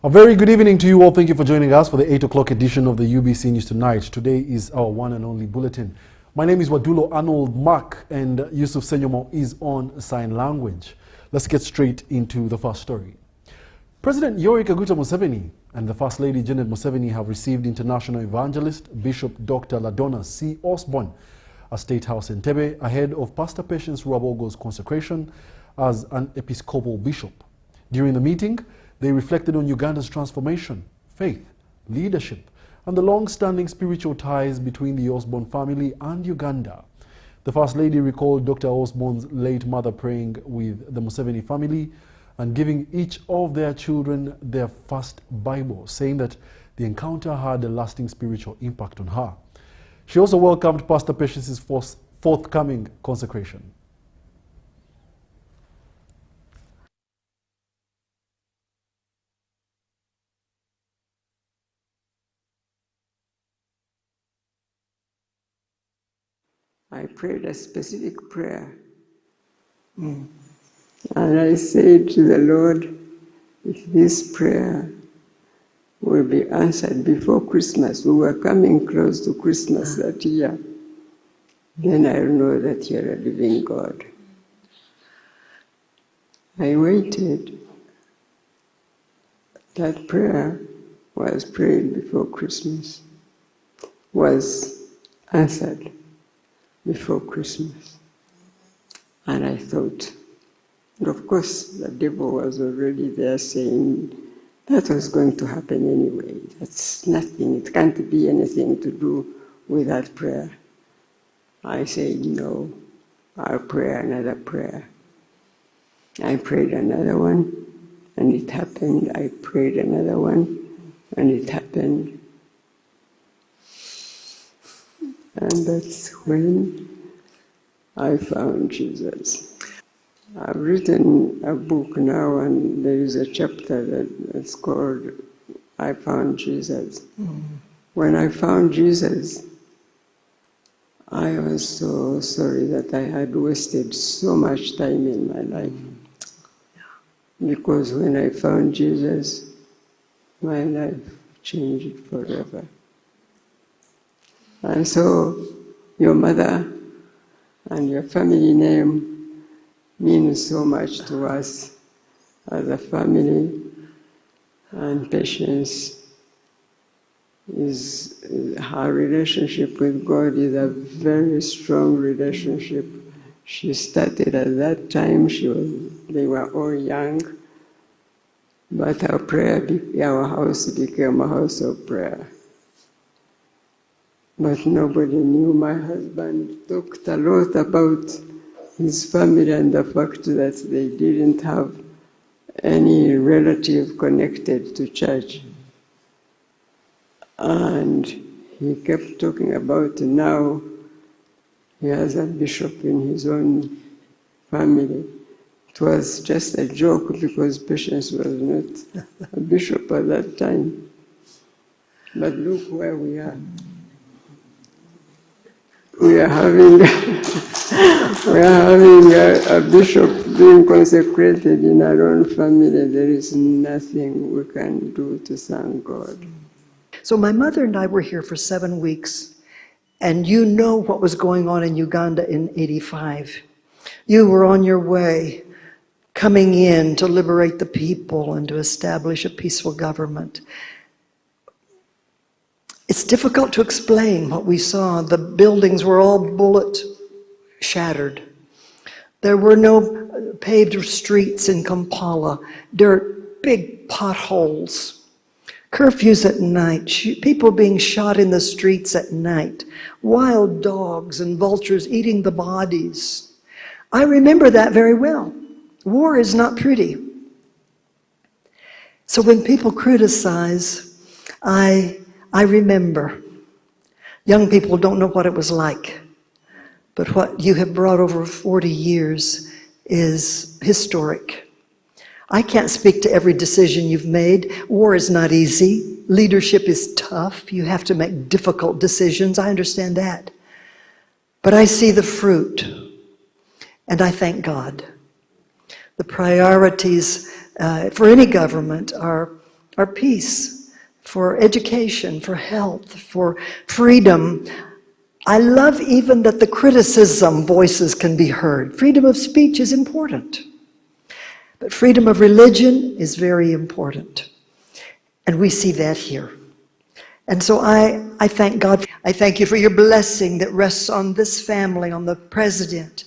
A very good evening to you all. Thank you for joining us for the 8 o'clock edition of the UBC News Tonight. Today is our one and only bulletin. My name is Wadulo, Arnold, Mark, and Yusuf Senyomo is on sign language. Let's get straight into the first story. President Yoweri Kaguta Museveni and the First Lady Janet Museveni have received international evangelist Bishop Dr. Ladonna C. Osborne at State House in Entebbe ahead of Pastor Patience Ruabogo's consecration as an Episcopal bishop. During the meeting, they reflected on Uganda's transformation, faith, leadership, and the long-standing spiritual ties between the Osborne family and Uganda. The First Lady recalled Dr. Osborne's late mother praying with the Museveni family and giving each of their children their first Bible, saying that the encounter had a lasting spiritual impact on her. She also welcomed Pastor Patience's forthcoming consecration. I prayed a specific prayer. And I said to the Lord, if this prayer will be answered before Christmas, we were coming close to Christmas that year, then I'll know that you're a living God. I waited. That prayer was prayed before Christmas, was answered before Christmas. And I thought, and of course the devil was already there saying that was going to happen anyway. That's nothing, it can't be anything to do with that prayer. I said, no, I'll pray another prayer. I prayed another one, and it happened. I prayed another one, and it happened. And that's when I found Jesus. I've written a book now, and there is a chapter that's called I Found Jesus. When I found Jesus, I was so sorry that I had wasted so much time in my life. Because when I found Jesus, my life changed forever. And so your mother and your family name means so much to us as a family, and Patience her relationship with God is a very strong relationship. She started at that time, they were all young, but our house became a house of prayer. But nobody knew. My husband talked a lot about his family and the fact that they didn't have any relative connected to church. And he kept talking about now he has a bishop in his own family. It was just a joke because Patience was not a bishop at that time. But look where we are. We are having a bishop being consecrated in our own family. There is nothing we can do to thank God. So my mother and I were here for 7 weeks, and you know what was going on in Uganda in '85. You were on your way, coming in to liberate the people and to establish a peaceful government. It's difficult to explain what we saw. The buildings were all bullet shattered. There were no paved streets in Kampala, dirt, big potholes, curfews at night, people being shot in the streets at night, wild dogs and vultures eating the bodies. I remember that very well. War is not pretty. So when people criticize, I remember. Young people don't know what it was like, but what you have brought over 40 years is historic. I can't speak to every decision you've made. War is not easy. Leadership is tough. You have to make difficult decisions. I understand that. But I see the fruit, and I thank God. The priorities for any government are our peace, for education, for health, for freedom. I love even that the criticism voices can be heard. Freedom of speech is important, but freedom of religion is very important. And we see that here. And so I thank God. I thank you for your blessing that rests on this family, on the president,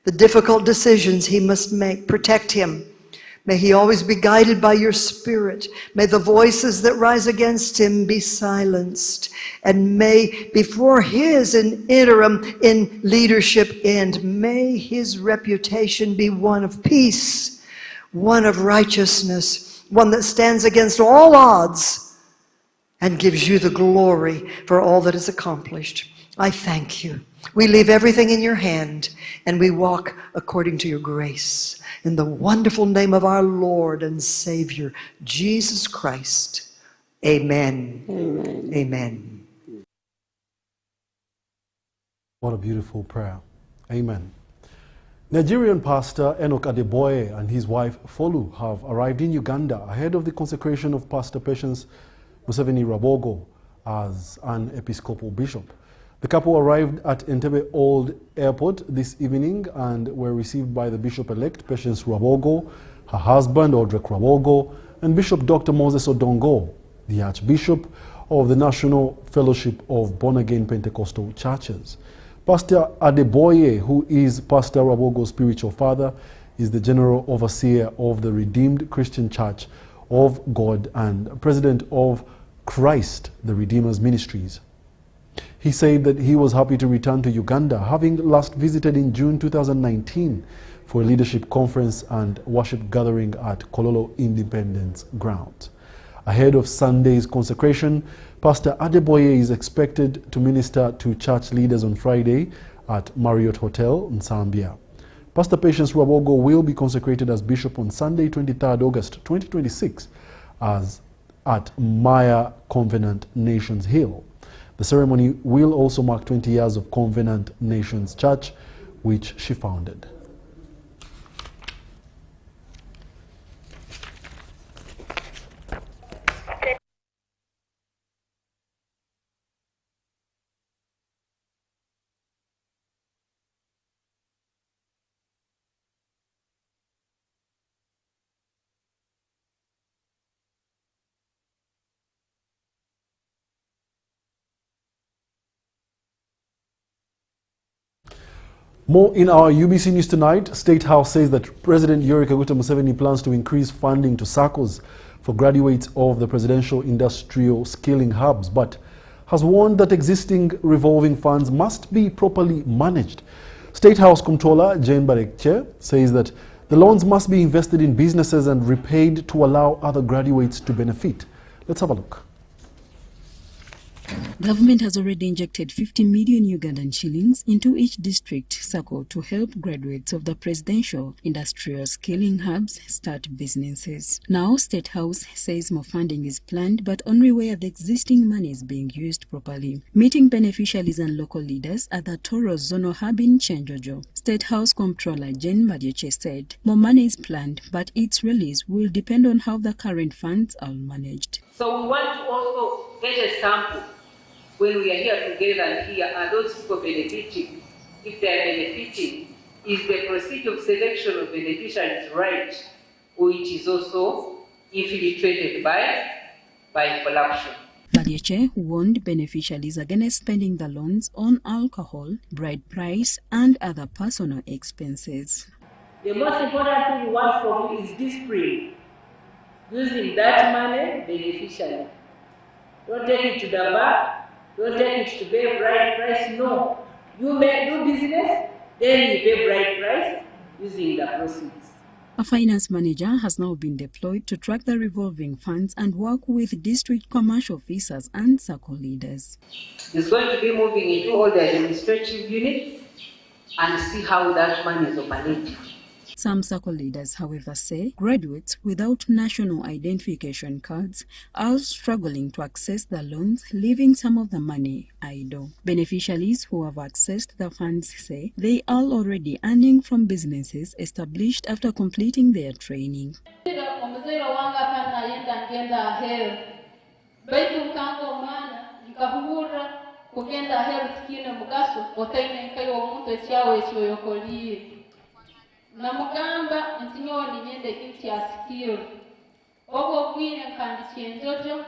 the difficult decisions he must make. Protect him. May he always be guided by your spirit. May the voices that rise against him be silenced. And may, before his interim in leadership end, may his reputation be one of peace, one of righteousness, one that stands against all odds and gives you the glory for all that is accomplished. I thank you. We leave everything in your hand, and we walk according to your grace. In the wonderful name of our Lord and Savior, Jesus Christ. Amen. Amen. Amen. What a beautiful prayer. Amen. Nigerian pastor Enoch Adeboye and his wife Folu have arrived in Uganda ahead of the consecration of Pastor Patience Museveni Rabogo as an Episcopal bishop. The couple arrived at Entebbe Old Airport this evening and were received by the Bishop-elect Patience Rabogo, her husband Audrey Rabogo, and Bishop Dr. Moses Odongo, the Archbishop of the National Fellowship of Born-Again Pentecostal Churches. Pastor Adeboye, who is Pastor Rabogo's spiritual father, is the General Overseer of the Redeemed Christian Church of God and President of Christ the Redeemer's Ministries. He said that he was happy to return to Uganda, having last visited in June 2019 for a leadership conference and worship gathering at Kololo Independence Ground. Ahead of Sunday's consecration, Pastor Adeboye is expected to minister to church leaders on Friday at Marriott Hotel in Zambia. Pastor Patience Rabogo will be consecrated as bishop on Sunday, 23rd August 2026 at Maya Covenant Nations Hill. The ceremony will also mark 20 years of Covenant Nations Church, which she founded. More in our UBC News Tonight. State House says that President Yoweri Kaguta Museveni plans to increase funding to SACCOs for graduates of the Presidential Industrial Skilling Hubs, but has warned that existing revolving funds must be properly managed. State House Comptroller Jane Barekche says that the loans must be invested in businesses and repaid to allow other graduates to benefit. Let's have a look. Government has already injected 50 million Ugandan shillings into each district SACCO to help graduates of the Presidential Industrial Skilling Hubs start businesses. Now, State House says more funding is planned, but only where the existing money is being used properly. Meeting beneficiaries and local leaders at the Toros Zonal Hub in Chenjojo, State House Comptroller Jane Madieche said more money is planned, but its release will depend on how the current funds are managed. So we want to also get a sample. When we are here together and here, are those people benefiting? If they are benefiting, is the procedure of selection of beneficiaries right, or it is also infiltrated by corruption? Madieche warned beneficiaries against spending the loans on alcohol, bride price, and other personal expenses. The most important thing we want from you is discipline. Using that money beneficially. Don't take it to the bar. Don't take it to pay bride price. No. You may do business, then you pay bride price using the proceeds. A finance manager has now been deployed to track the revolving funds and work with district commercial officers and SACCO leaders. It's going to be moving into all the administrative units and see how that money is operating. Some SACCO leaders, however, say graduates without national identification cards are struggling to access the loans, leaving some of the money idle. Beneficiaries who have accessed the funds say they are already earning from businesses established after completing their training. muzairo wanga kana yenda ngenda health baitu mkango mwana nikahura kugenda health kine mugaso otaine nkayo omuntu ekyawe ekyoyokolie na mugamba ntinyoni nyende kinti asikiro obo bwine kandi kyenjojo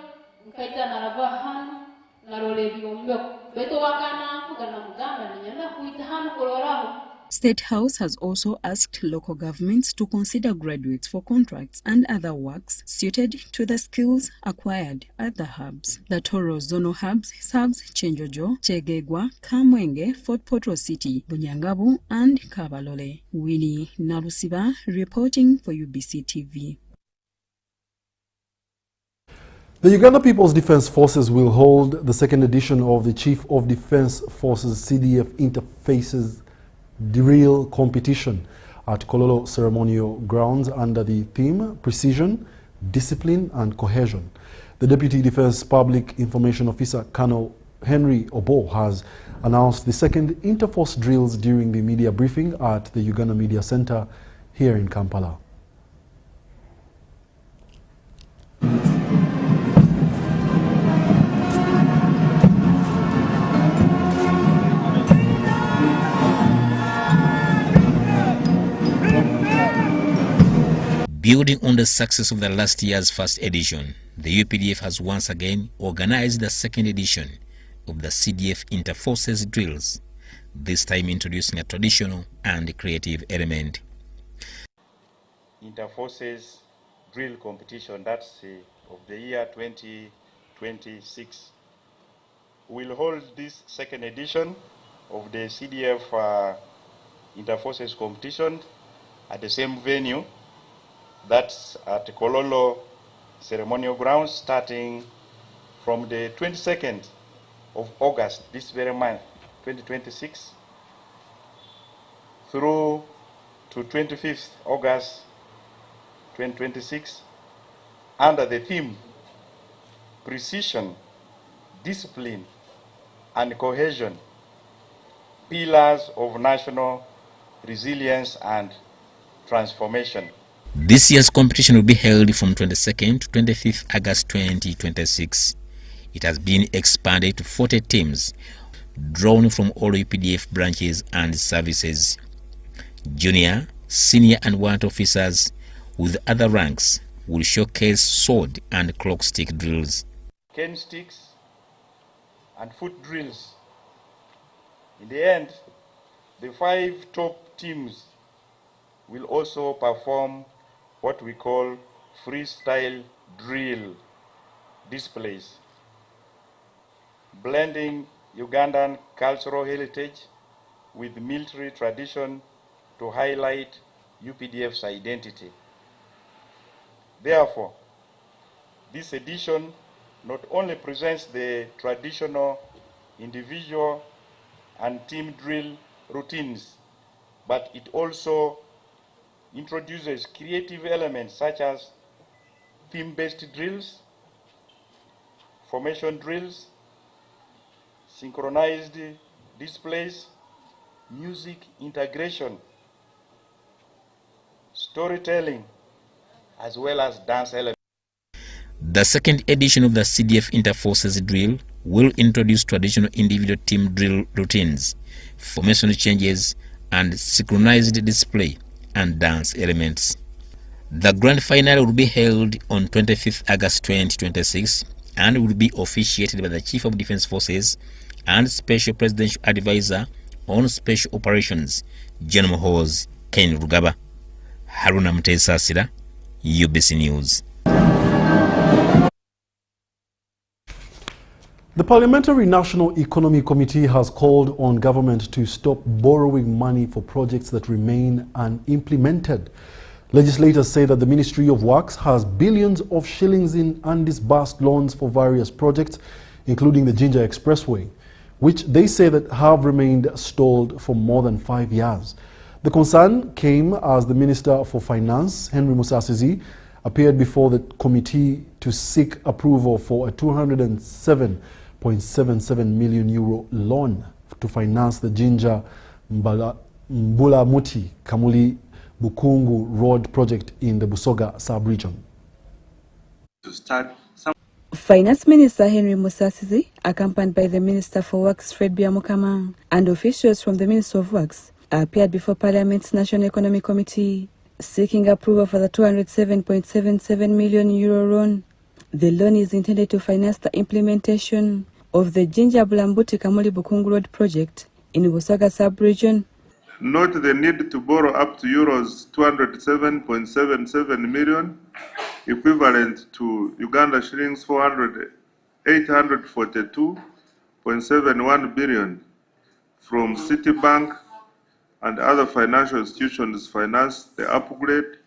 nkaita narava hano narole byombe beto wakana mvuga na mugamba ninyenda kuita hano koloraho. State House has also asked local governments to consider graduates for contracts and other works suited to the skills acquired at the hubs. The Toro Zonal Hubs serves Chenjojo, Chegegwa, Kamwenge, Fort Portal City, Bunyangabu and Kabalole. Winnie Narusiba reporting for UBC TV. The Uganda People's Defence Forces will hold the second edition of the Chief of Defence Forces CDF Interfaces Drill Competition at Kololo Ceremonial Grounds under the theme Precision, Discipline and Cohesion. The Deputy Defence Public Information Officer, Colonel Henry Obo, has announced the second interforce drills during the media briefing at the Uganda Media Centre here in Kampala. Building on the success of the last year's first edition, the UPDF has once again organized the second edition of the CDF Interforces Drills, this time introducing a traditional and creative element. Interforces Drill Competition, that's of the year 2026. We'll hold this second edition of the CDF Interforces Competition at the same venue. That's at Kololo Ceremonial Grounds, starting from the 22nd of August, this very month, 2026, through to 25th August, 2026, under the theme, Precision, Discipline, and Cohesion, Pillars of National Resilience and Transformation. This year's competition will be held from 22nd to 25th August 2026. It has been expanded to 40 teams, drawn from all UPDF branches and services. Junior, senior and warrant officers with other ranks will showcase sword and clock stick drills, cane sticks and foot drills. In the end, the 5 top teams will also perform what we call freestyle drill displays, blending Ugandan cultural heritage with military tradition to highlight UPDF's identity. Therefore, this edition not only presents the traditional individual and team drill routines, but it also introduces creative elements such as theme-based drills, formation drills, synchronized displays, music integration, storytelling, as well as dance elements. The second edition of the CDF Interforces Drill will introduce traditional individual team drill routines, formation changes, and synchronized display and dance elements. The grand final will be held on 25th August 2026 and will be officiated by the Chief of Defence Forces and Special Presidential Advisor on Special Operations, General Hose Ken Rugaba. Haruna Mutesa Sira, UBC News. The Parliamentary National Economic Committee has called on government to stop borrowing money for projects that remain unimplemented. Legislators say that the Ministry of Works has billions of shillings in undisbursed loans for various projects, including the Ginger Expressway, which they say that have remained stalled for more than 5 years. The concern came as the Minister for Finance, Henry Musasizi, appeared before the committee to seek approval for a 207.77 million euro loan to finance the Ginger Mbulamuti Kamuli Bukungu Road project in the Busoga sub-region. to start some. Finance Minister Henry Musasizi, accompanied by the Minister for Works Fred Biamukama and officials from the Ministry of Works, appeared before Parliament's National Economic Committee seeking approval for the €207.77 million loan. The loan is intended to finance the implementation of the Jinja Bulambuti Kamuli Bukungu Road project in Busoga sub-region. Note the need to borrow up to euros 207.77 million, equivalent to Uganda shillings 842.71 billion from Citibank and other financial institutions to finance the upgrade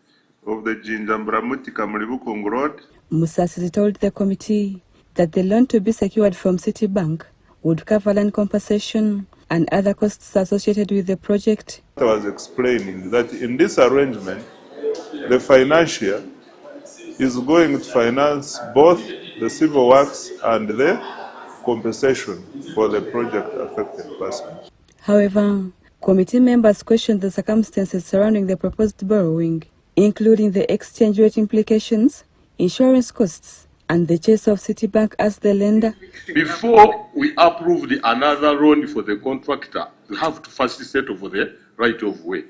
of the Jinjamburamuti Kamuli Road. Musasizi told the committee that the loan to be secured from Citibank would cover land compensation and other costs associated with the project. I was explaining that in this arrangement, the financier is going to finance both the civil works and the compensation for the project affected persons. However, committee members questioned the circumstances surrounding the proposed borrowing, including the exchange rate implications, insurance costs, and the choice of Citibank as the lender. Before we approve another loan for the contractor, we have to first settle for the right of way.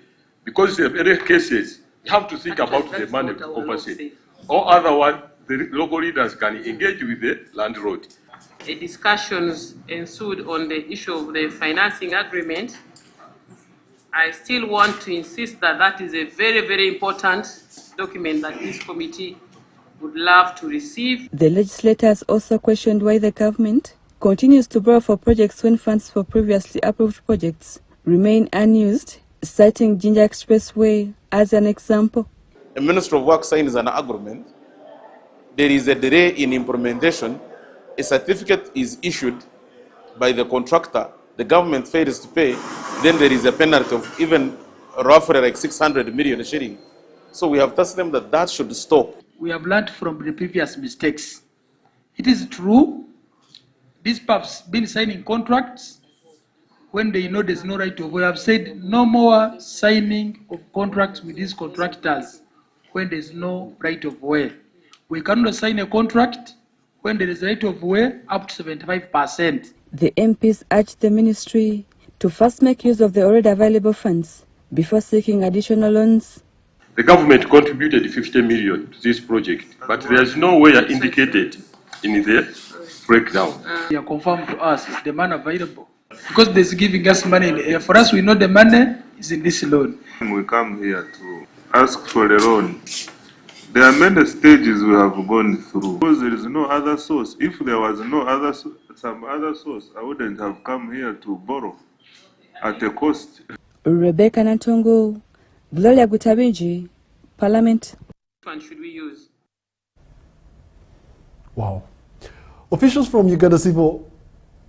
Because in many cases, you have to think about the money to compensate. Or otherwise, the local leaders can engage with the landlord. Discussions ensued on the issue of the financing agreement. I still want to insist that that is a very, very important document that this committee would love to receive. The legislators also questioned why the government continues to borrow for projects when funds for previously approved projects remain unused, citing Jinja Expressway as an example. The Minister of Work signs an agreement. There is a delay in implementation. A certificate is issued by the contractor. The government fails to pay. Then there is a penalty of even roughly like 600 million shilling. So we have told them that that should stop. We have learned from the previous mistakes. It is true, these PAPs been signing contracts when they know there's no right of way. We have said no more signing of contracts with these contractors when there's no right of way. We cannot sign a contract when there is right of way up to 75%. The MPs urged the ministry to first make use of the already available funds before seeking additional loans. The government contributed 50 million to this project, but there is nowhere indicated in the breakdown. They are confirmed to us is the money available. Because they're giving us money in the air. For us, we know the money is in this loan. We come here to ask for a loan. There are many stages we have gone through. Because there is no other source. If there was some other source, I wouldn't have come here to borrow at a cost. Rebecca Nantongo, Gloria Gutabinji, Parliament. Which one should we use? Wow. Officials from Uganda Civil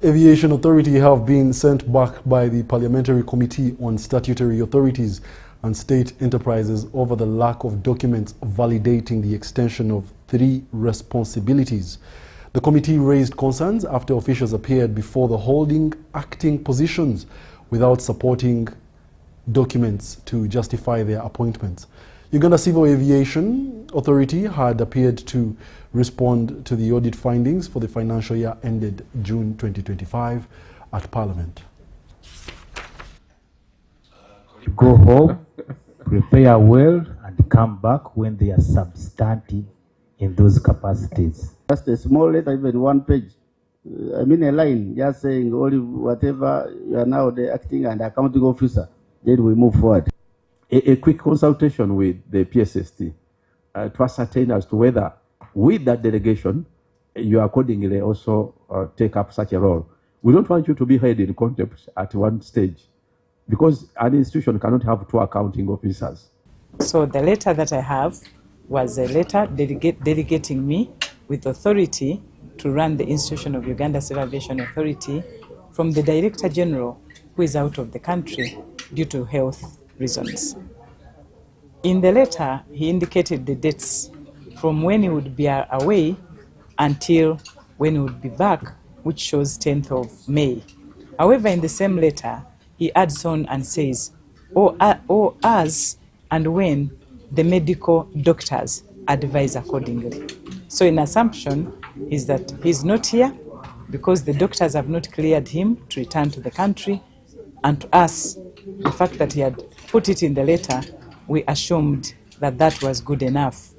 Aviation Authority have been sent back by the Parliamentary Committee on Statutory Authorities and State Enterprises over the lack of documents validating the extension of 3 responsibilities. The committee raised concerns after officials appeared before the holding acting positions without supporting documents to justify their appointments. Uganda Civil Aviation Authority had appeared to respond to the audit findings for the financial year ended June 2025 at Parliament. Go home, prepare well, and come back when they are substantive in those capacities. Just a small letter, even 1 page. I mean a line, just saying only whatever you are now the acting and accounting officer. Then we move forward. A quick consultation with the PSST to ascertain as to whether with that delegation you accordingly also take up such a role. We don't want you to be held in contempt at one stage because an institution cannot have 2 accounting officers. So the letter that I have was a letter delegating me with authority to run the institution of Uganda Civil Aviation Authority from the Director General, who is out of the country due to health reasons. In the letter, he indicated the dates from when he would be away until when he would be back, which shows 10th of May. However, in the same letter, he adds on and says, or as and when the medical doctors advise accordingly. So an assumption is that he's not here because the doctors have not cleared him to return to the country. And to us, the fact that he had put it in the letter, we assumed that that was good enough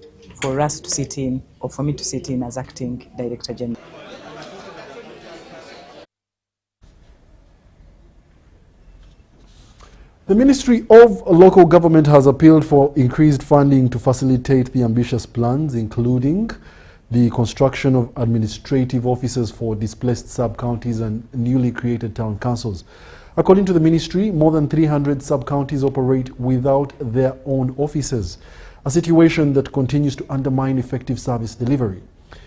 for us to sit in, or for me to sit in as acting Director General. The Ministry of Local Government has appealed for increased funding to facilitate the ambitious plans, including the construction of administrative offices for displaced sub-counties and newly created town councils. According to the ministry, more than 300 sub-counties operate without their own offices, a situation that continues to undermine effective service delivery.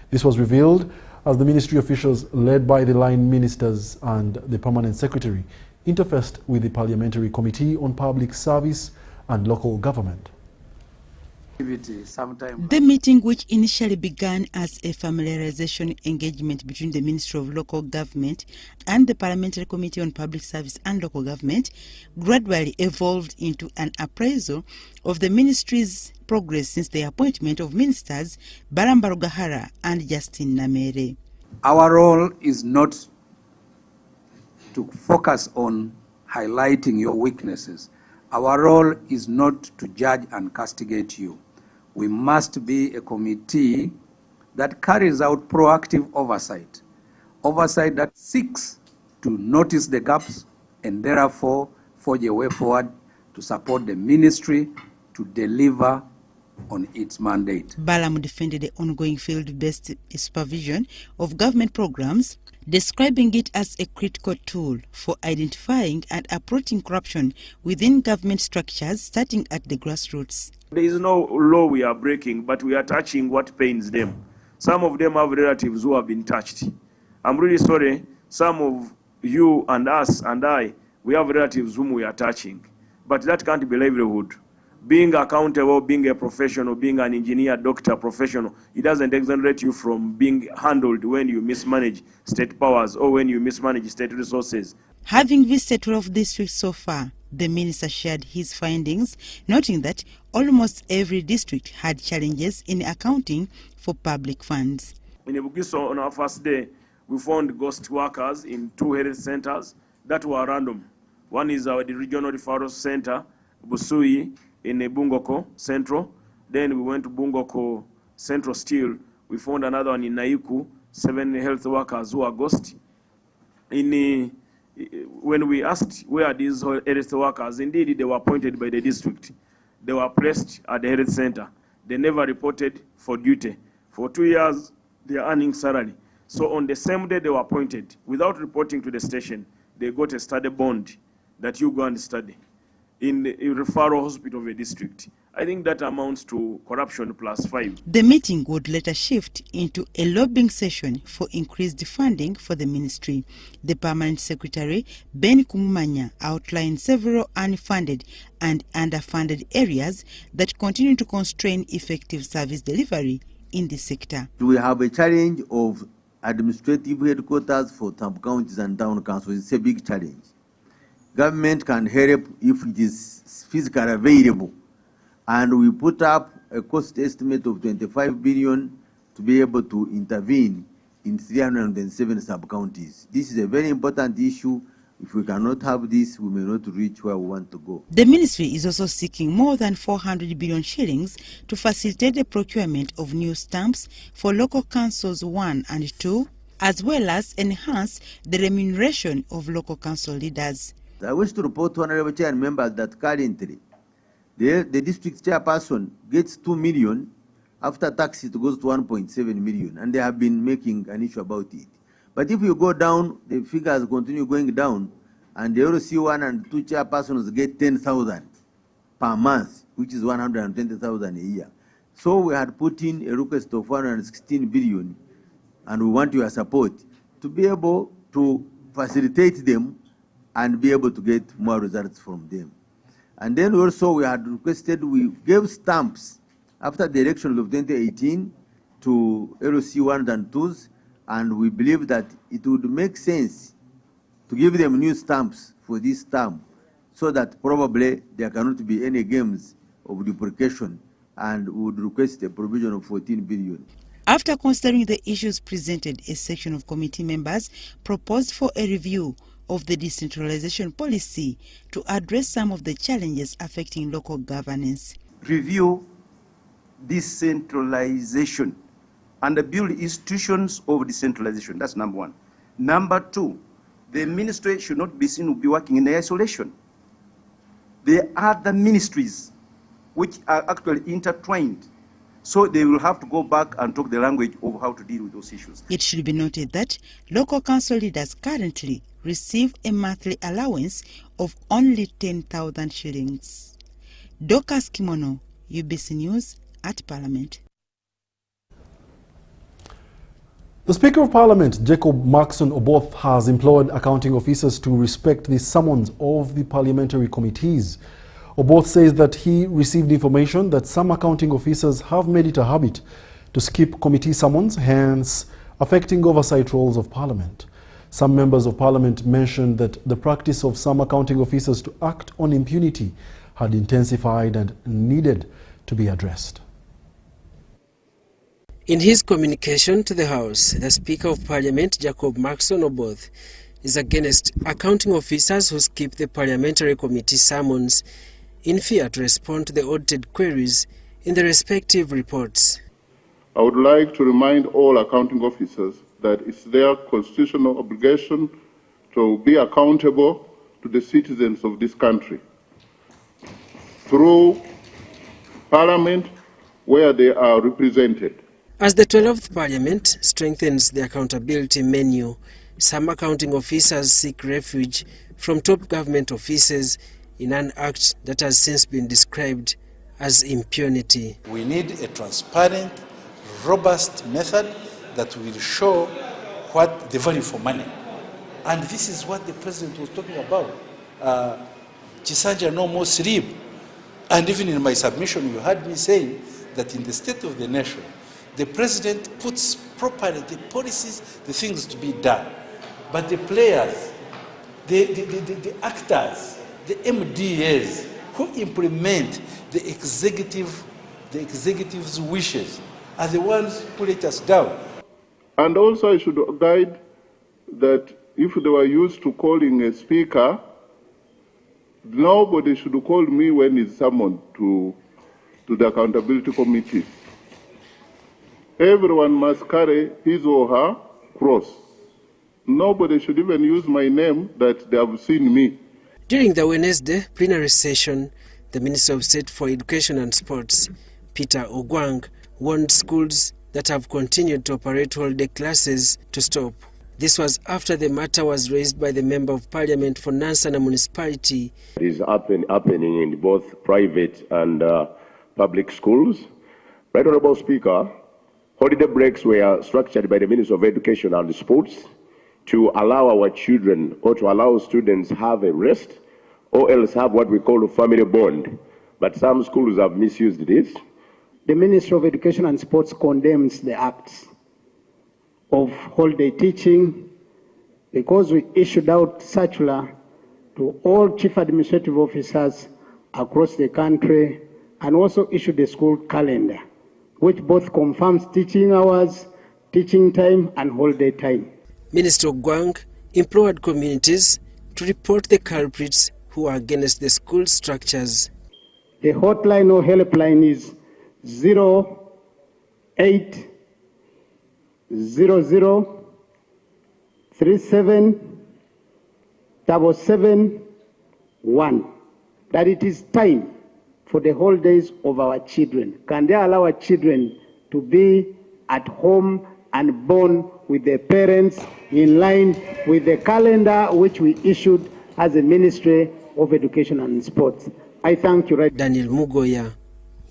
This was revealed as the ministry officials, led by the line ministers and the permanent secretary, interfaced with the Parliamentary Committee on Public Service and Local Government. The meeting, which initially began as a familiarization engagement between the Ministry of Local Government and the Parliamentary Committee on Public Service and Local Government, gradually evolved into an appraisal of the ministry's progress since the appointment of ministers Baramba Rugahara and Justin Namere. Our role is not to focus on highlighting your weaknesses. Our role is not to judge and castigate you. We must be a committee that carries out proactive oversight that seeks to notice the gaps and therefore forge a way forward to support the ministry to deliver on its mandate. Balamu defended the ongoing field-based supervision of government programs, describing it as a critical tool for identifying and approaching corruption within government structures, starting at the grassroots. There is no law we are breaking, but we are touching what pains them. Some of them have relatives who have been touched. I'm really sorry. Some of you and us and I, we have relatives whom we are touching. But that can't be livelihood. Being accountable, being a professional, being an engineer, doctor, professional, it doesn't exonerate you from being handled when you mismanage state powers or when you mismanage state resources. Having visited 12 districts so far, the minister shared his findings, noting that almost every district had challenges in accounting for public funds. In Bugiso, on our first day, we found ghost workers in 2 health centers that were random. One is the regional referral center, Busui, in Bungoko Central. Then we went to Bungoko Central still. We found another one in Naiku, 7 health workers who are ghost. When we asked where are these health workers, indeed they were appointed by the district. They were placed at the health center. They never reported for duty. For 2 years, they are earning salary. So on the same day they were appointed, without reporting to the station, they got a study bond that you go and study in the referral hospital of a district. I think that amounts to corruption +5. The meeting would later shift into a lobbying session for increased funding for the ministry. The permanent secretary, Ben Kumumanya, outlined several unfunded and underfunded areas that continue to constrain effective service delivery in the sector. We have a challenge of administrative headquarters for sub-counties and town councils. It's a big challenge. Government can help if it is physically available. And we put up a cost estimate of 25 billion to be able to intervene in 307 sub-counties. This is a very important issue. If we cannot have this, we may not reach where we want to go. The ministry is also seeking more than 400 billion shillings to facilitate the procurement of new stamps for local councils 1 and 2, as well as enhance the remuneration of local council leaders. I wish to report to honorable chair and members that currently the district chairperson gets 2 million. After tax, it goes to 1.7 million, and they have been making an issue about it. But if you go down, the figures continue going down, and the LC1 and 2 chairpersons get 10,000 per month, which is 120,000 a year. So we had put in a request of 116 billion, and we want your support to be able to facilitate them and be able to get more results from them. And then also we had requested, we gave stamps after the elections of 2018 to LC1s and 2s, and we believe that it would make sense to give them new stamps for this term so that probably there cannot be any games of duplication, and we would request a provision of 14 billion. After considering the issues presented, a section of committee members proposed for a review of the decentralization policy to address some of the challenges affecting local governance. Review decentralization and build institutions of decentralization. That's number one. Number two, the ministry should not be seen to be working in isolation. There are the ministries which are actually intertwined. So they will have to go back and talk the language of how to deal with those issues. It should be noted that local council leaders currently receive a monthly allowance of only 10,000 shillings. Dorcas Kimono, UBC News at Parliament. The Speaker of Parliament, Jacob Maxon Oboth, has implored accounting officers to respect the summons of the parliamentary committees. Oboth says that he received information that some accounting officers have made it a habit to skip committee summons, hence affecting oversight roles of Parliament. Some members of Parliament mentioned that the practice of some accounting officers to act on impunity had intensified and needed to be addressed. In his communication to the House, the Speaker of Parliament, Jacob Maxon Oboth, is against accounting officers who skip the parliamentary committee summons in fear to respond to the audited queries in the respective reports. I would like to remind all accounting officers that it's their constitutional obligation to be accountable to the citizens of this country through Parliament where they are represented. As the 12th Parliament strengthens the accountability menu, some accounting officers seek refuge from top government offices in an act that has since been described as impunity. We need a transparent, robust method that will show what the value for money. And this is what the President was talking about. Chisanja, no more sleep. And even in my submission, you heard me saying that in the State of the Nation, the President puts properly the policies, the things to be done. But the players, the actors, the MDAs who implement the executive's wishes are the ones who let us down. And also I should guide that if they were used to calling a speaker, nobody should call me when he's summoned to the accountability committee. Everyone must carry his or her cross. Nobody should even use my name that they have seen me. During the Wednesday plenary session, the Minister of State for Education and Sports, Peter Ogwang, warned schools that have continued to operate holiday classes to stop. This was after the matter was raised by the Member of Parliament for Nansana Municipality. It is happening in both private and public schools. Right Honourable Speaker, holiday breaks were structured by the Minister of Education and Sports to allow our children or to allow students have a rest or else have what we call a family bond. But some schools have misused this. The Ministry of Education and Sports condemns the acts of holiday teaching because we issued out circular to all chief administrative officers across the country and also issued a school calendar which both confirms teaching hours, teaching time and holiday time. Minister Ogwang implored communities to report the culprits who are against the school structures. The hotline or helpline is 0800-3777-1. That it is time for the holidays of our children. Can they allow our children to be at home and born with their parents in line with the calendar which we issued as a Ministry of Education and Sports? I thank you. Daniel Mugoya,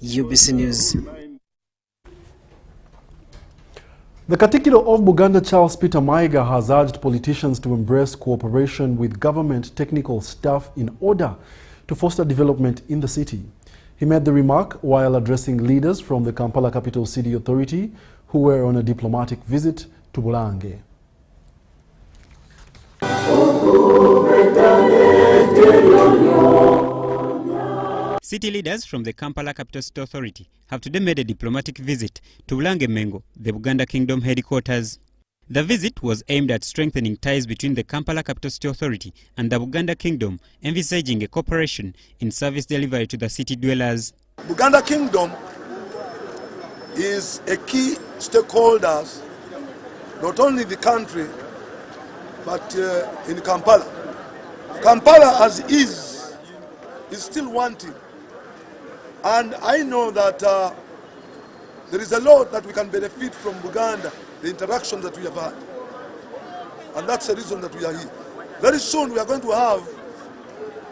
UBC News. The Katikiro of Buganda, Charles Peter Maiga, has urged politicians to embrace cooperation with government technical staff in order to foster development in the city. He made the remark while addressing leaders from the Kampala Capital City Authority who were on a diplomatic visit to Bulange. City leaders from the Kampala Capital City Authority have today made a diplomatic visit to Bulange-Mengo, the Buganda Kingdom headquarters. The visit was aimed at strengthening ties between the Kampala Capital City Authority and the Buganda Kingdom, envisaging a cooperation in service delivery to the city dwellers. Buganda Kingdom is a key stakeholder, not only the country, but in Kampala. Kampala as is still wanting. And I know that there is a lot that we can benefit from Buganda, the interaction that we have had. And that's the reason that we are here. Very soon we are going to have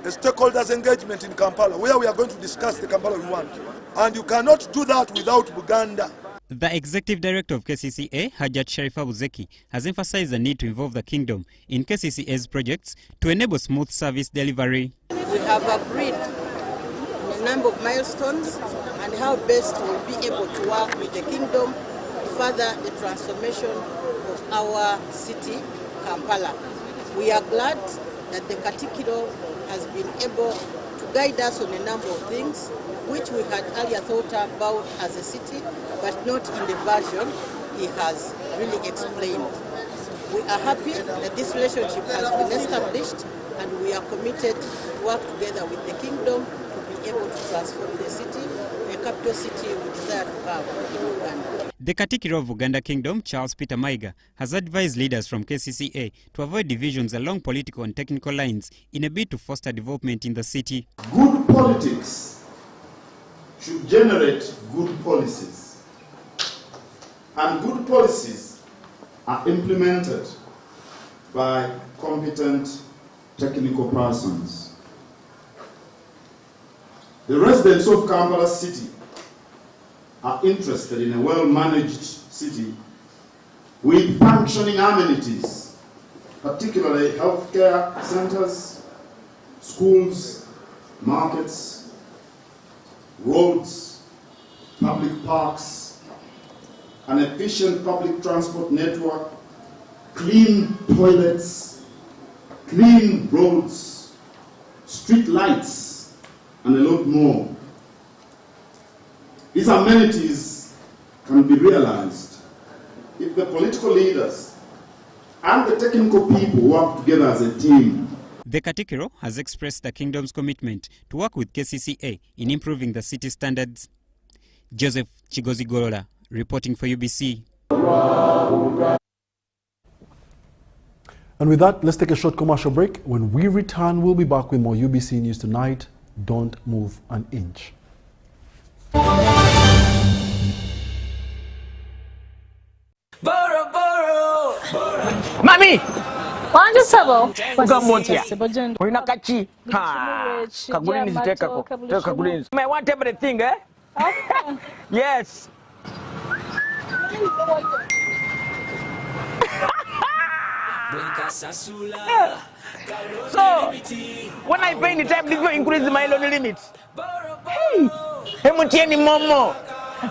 a stakeholders engagement in Kampala, where we are going to discuss the Kampala we want. And you cannot do that without Buganda. The Executive Director of KCCA, Hajat Sharifa Buzeki, has emphasized the need to involve the Kingdom in KCCA's projects to enable smooth service delivery. We have agreed on a number of milestones and how best we'll be able to work with the Kingdom to further the transformation of our city, Kampala. We are glad that the Katikiro has been able to guide us on a number of things which we had earlier thought about as a city, but not in the version he has really explained. We are happy that this relationship has been established, and we are committed to work together with the Kingdom to be able to transform the city, a capital city we desire to have in Uganda. The Katikiro of Uganda Kingdom, Charles Peter Maiga, has advised leaders from KCCA to avoid divisions along political and technical lines in a bid to foster development in the city. Good politics should generate good policies, and good policies are implemented by competent technical persons. The residents of Kampala City are interested in a well-managed city with functioning amenities, particularly healthcare centers, schools, markets, roads, public parks, an efficient public transport network, clean toilets, clean roads, street lights, and a lot more. These amenities can be realized if the political leaders and the technical people work together as a team. The Katikiro has expressed the Kingdom's commitment to work with KCCA in improving the city standards. Joseph Chigozigorola, reporting for UBC. And with that, let's take a short commercial break. When we return, we'll be back with more UBC News Tonight. Don't move an inch. Mami! Wanje sabo Ugamontia Urina kachi Kagulini ziteka kagulini I want everything Yes So when I pay the time, this will increase my loan limit. Hey, Hemutieni Momo.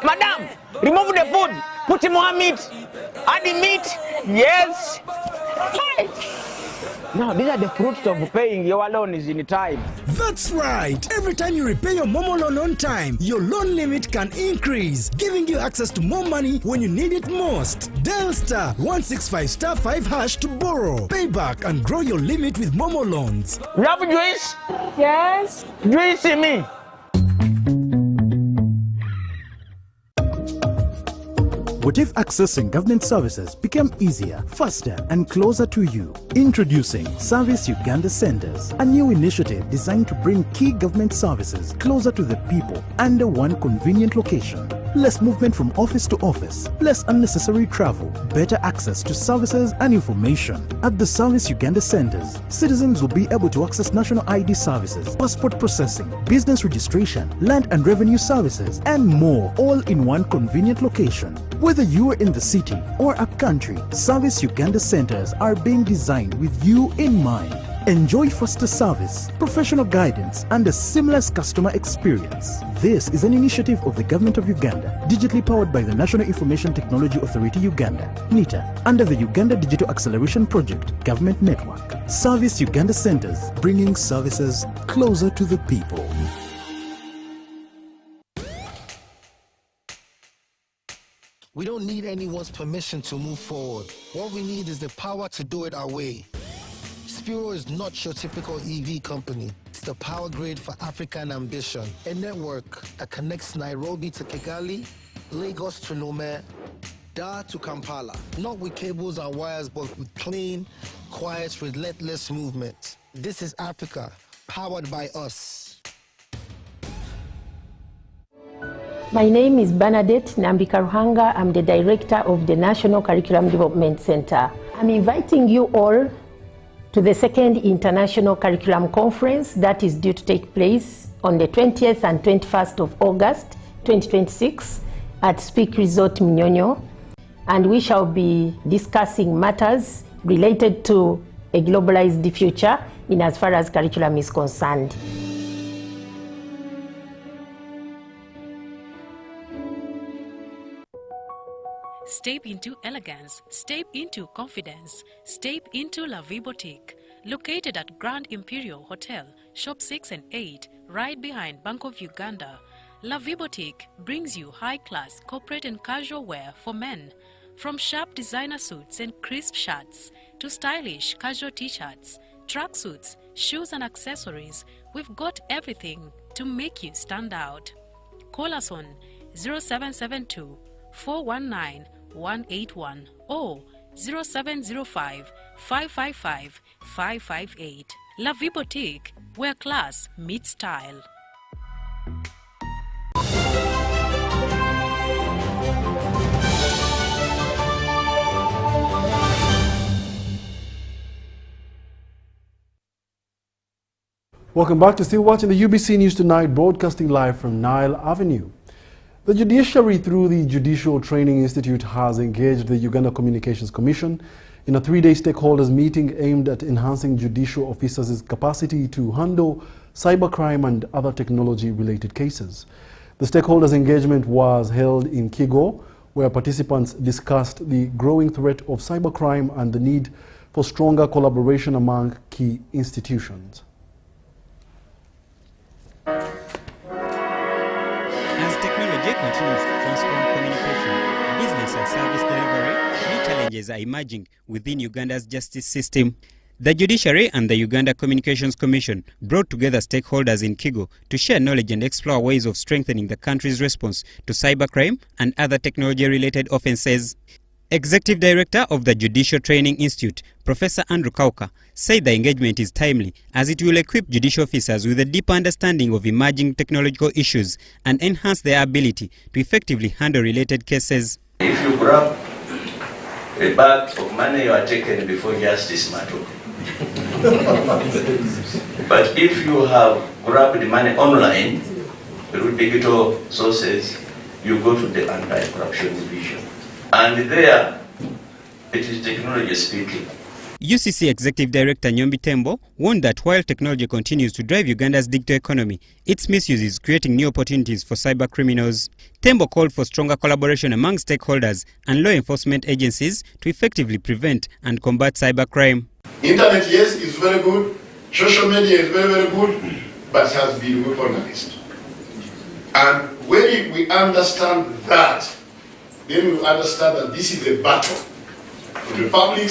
Madam, remove the food, put more meat, add the meat. Yes. Hey. Now, these are the fruits of paying your loan is in time. That's right. Every time you repay your Momo loan on time, your loan limit can increase, giving you access to more money when you need it most. Dial *165*5# to borrow, pay back, and grow your limit with Momo loans. You have juice? Yes. Juice in me. What if accessing government services became easier, faster, and closer to you? Introducing Service Uganda Centers, a new initiative designed to bring key government services closer to the people under one convenient location. Less movement from office to office, less unnecessary travel, better access to services and information. At the Service Uganda Centers, citizens will be able to access national ID services, passport processing, business registration, land and revenue services, and more, all in one convenient location. Whether you are in the city or upcountry, Service Uganda Centers are being designed with you in mind. Enjoy faster service, professional guidance, and a seamless customer experience. This is an initiative of the Government of Uganda, digitally powered by the National Information Technology Authority Uganda, NITA, under the Uganda Digital Acceleration Project Government Network. Service Uganda Centers, bringing services closer to the people. We don't need anyone's permission to move forward. What we need is the power to do it our way. Spiro is not your typical EV company. It's the power grid for African ambition. A network that connects Nairobi to Kigali, Lagos to Lome, Dar to Kampala. Not with cables and wires, but with clean, quiet, relentless movement. This is Africa, powered by us. My name is Bernadette Nambika-Ruhanga. I'm the director of the National Curriculum Development Center. I'm inviting you all to the second International Curriculum Conference that is due to take place on the 20th and 21st of August 2026 at Speak Resort Mnyonyo. And we shall be discussing matters related to a globalized future in as far as curriculum is concerned. Step into elegance, step into confidence, step into La Vie Boutique, located at Grand Imperial Hotel, Shop 6 and 8, right behind Bank of Uganda. La Vie Boutique brings you high-class corporate and casual wear for men, from sharp designer suits and crisp shirts to stylish casual t-shirts, tracksuits, shoes and accessories. We've got everything to make you stand out. Call us on 0772 419 181 or 0705 555 558. La Vie Boutique, where class meets style. Welcome back to still watching the UBC News Tonight, broadcasting live from Nile Avenue. The judiciary, through the Judicial Training Institute, has engaged the Uganda Communications Commission in a 3-day stakeholders meeting aimed at enhancing judicial officers' capacity to handle cybercrime and other technology-related cases. The stakeholders engagement was held in Kigo, where participants discussed the growing threat of cybercrime and the need for stronger collaboration among key institutions. As technology continues to transform communication, business and service delivery, new challenges are emerging within Uganda's justice system. The Judiciary and the Uganda Communications Commission brought together stakeholders in Kigo to share knowledge and explore ways of strengthening the country's response to cybercrime and other technology-related offences. Executive Director of the Judicial Training Institute, Professor Andrew Kauka, said the engagement is timely as it will equip judicial officers with a deeper understanding of emerging technological issues and enhance their ability to effectively handle related cases. If you grab a bag of money, you are taken before justice matter. But if you have grabbed the money online through digital sources, you go to the anti-corruption division. And there, it is technology speaking. UCC Executive Director Nyombi Tembo warned that while technology continues to drive Uganda's digital economy, its misuse is creating new opportunities for cyber criminals. Tembo called for stronger collaboration among stakeholders and law enforcement agencies to effectively prevent and combat cybercrime. Internet, yes, is very good. Social media is very, very good, but it has been weaponized. And when we understand that, then we understand that this is a battle. From the public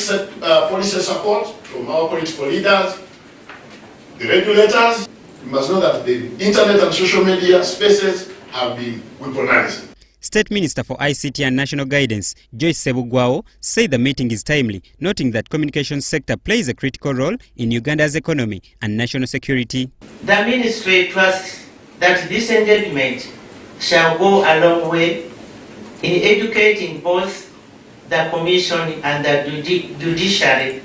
policy support, from our political leaders, the regulators, we must know that the internet and social media spaces have been weaponized. State Minister for ICT and National Guidance, Joyce Sebugwao, said the meeting is timely, noting that communications sector plays a critical role in Uganda's economy and national security. The ministry trusts that this engagement shall go a long way in educating both the Commission and the Judiciary,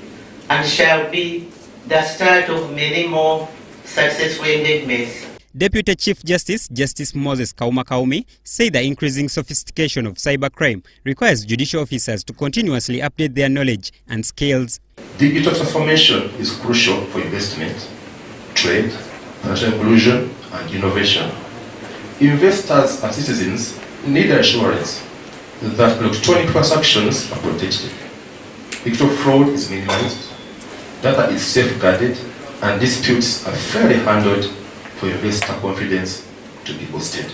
and shall be the start of many more successful engagements. Deputy Chief Justice, Justice Moses Kauma Kaumi, said the increasing sophistication of cybercrime requires judicial officers to continuously update their knowledge and skills. Digital transformation is crucial for investment, trade, financial inclusion, and innovation. Investors and citizens need assurance that electronic transactions are protected, digital fraud is minimized, data is safeguarded, and disputes are fairly handled for investor confidence to be boosted.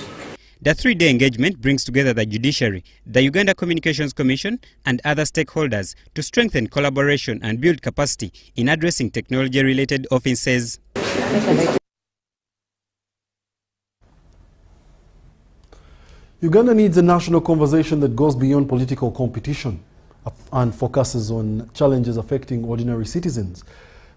The 3-day engagement brings together the judiciary, the Uganda Communications Commission and other stakeholders to strengthen collaboration and build capacity in addressing technology-related offences. Uganda needs a national conversation that goes beyond political competition and focuses on challenges affecting ordinary citizens.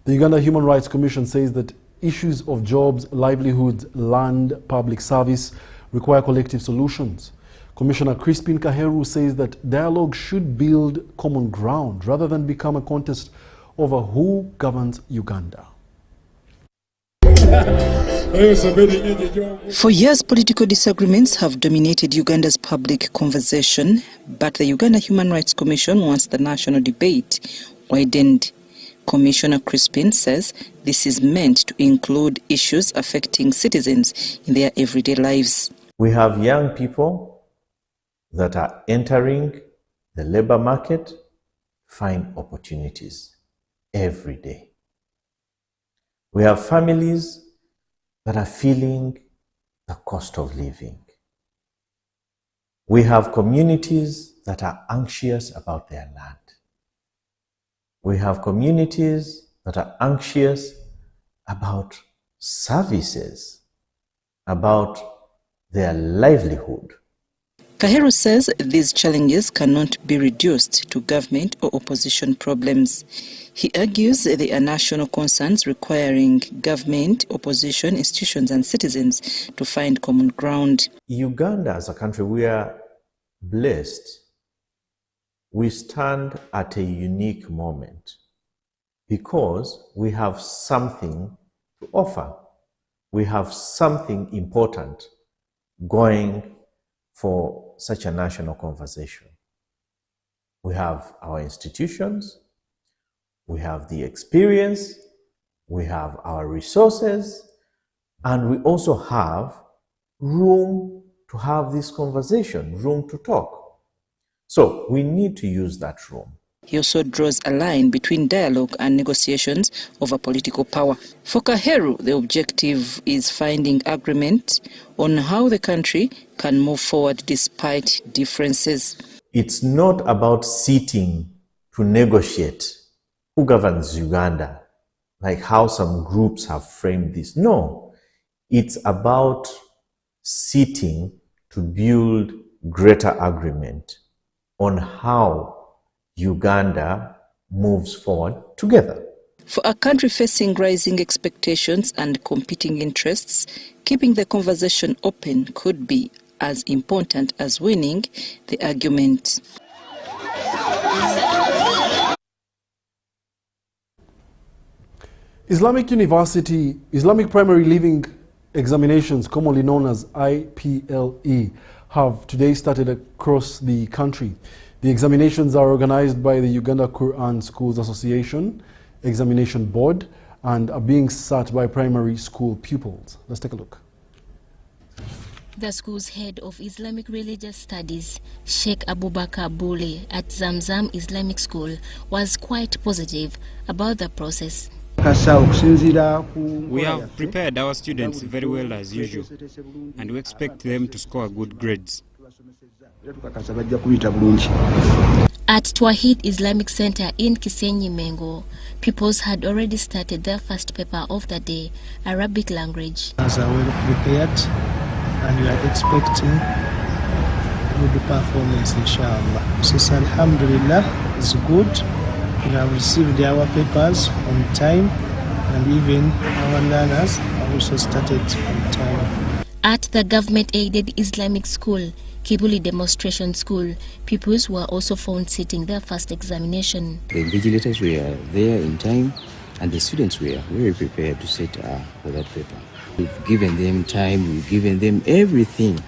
The Uganda Human Rights Commission says that issues of jobs, livelihoods, land, public service require collective solutions. Commissioner Crispin Kaheru says that dialogue should build common ground rather than become a contest over who governs Uganda. For years, political disagreements have dominated Uganda's public conversation, but the Uganda Human Rights Commission wants the national debate widened. Commissioner Crispin says this is meant to include issues affecting citizens in their everyday lives. We have young people that are entering the labor market, find opportunities every day. We have families that are feeling the cost of living. We have communities that are anxious about their land. We have communities that are anxious about services, about their livelihood. Kaheru says these challenges cannot be reduced to government or opposition problems. He argues they are national concerns requiring government, opposition, institutions and citizens to find common ground. Uganda as a country, we are blessed. We stand at a unique moment because we have something to offer. We have something important going for such a national conversation. We have our institutions, we have the experience, we have our resources, and we also have room to have this conversation, room to talk. So we need to use that room. He also draws a line between dialogue and negotiations over political power. For Kaheru, the objective is finding agreement on how the country can move forward despite differences. It's not about sitting to negotiate who governs Uganda, like how some groups have framed this. No, it's about sitting to build greater agreement on how Uganda moves forward together. For a country facing rising expectations and competing interests, keeping the conversation open could be as important as winning the argument. Islamic Primary Leaving Examinations, commonly known as IPLE, have today started across the country. The examinations are organized by the Uganda Quran Schools Association Examination Board and are being sat by primary school pupils. Let's take a look. The school's head of Islamic Religious Studies, Sheikh Abubakar Bule at Zamzam Islamic School, was quite positive about the process. We have prepared our students very well as usual, and we expect them to score good grades. At Twahid Islamic Center in Kisenyi Mengo, pupils had already started their first paper of the day, Arabic language. As are well prepared, and we are expecting good performance, inshallah. So, alhamdulillah, it's good. We have received our papers on time, and even our learners have also started on time. At the government-aided Islamic school, Kibuli Demonstration School, pupils were also found sitting their first examination. The invigilators were there in time, and the students were very prepared to sit for that paper. We've given them time, we've given them everything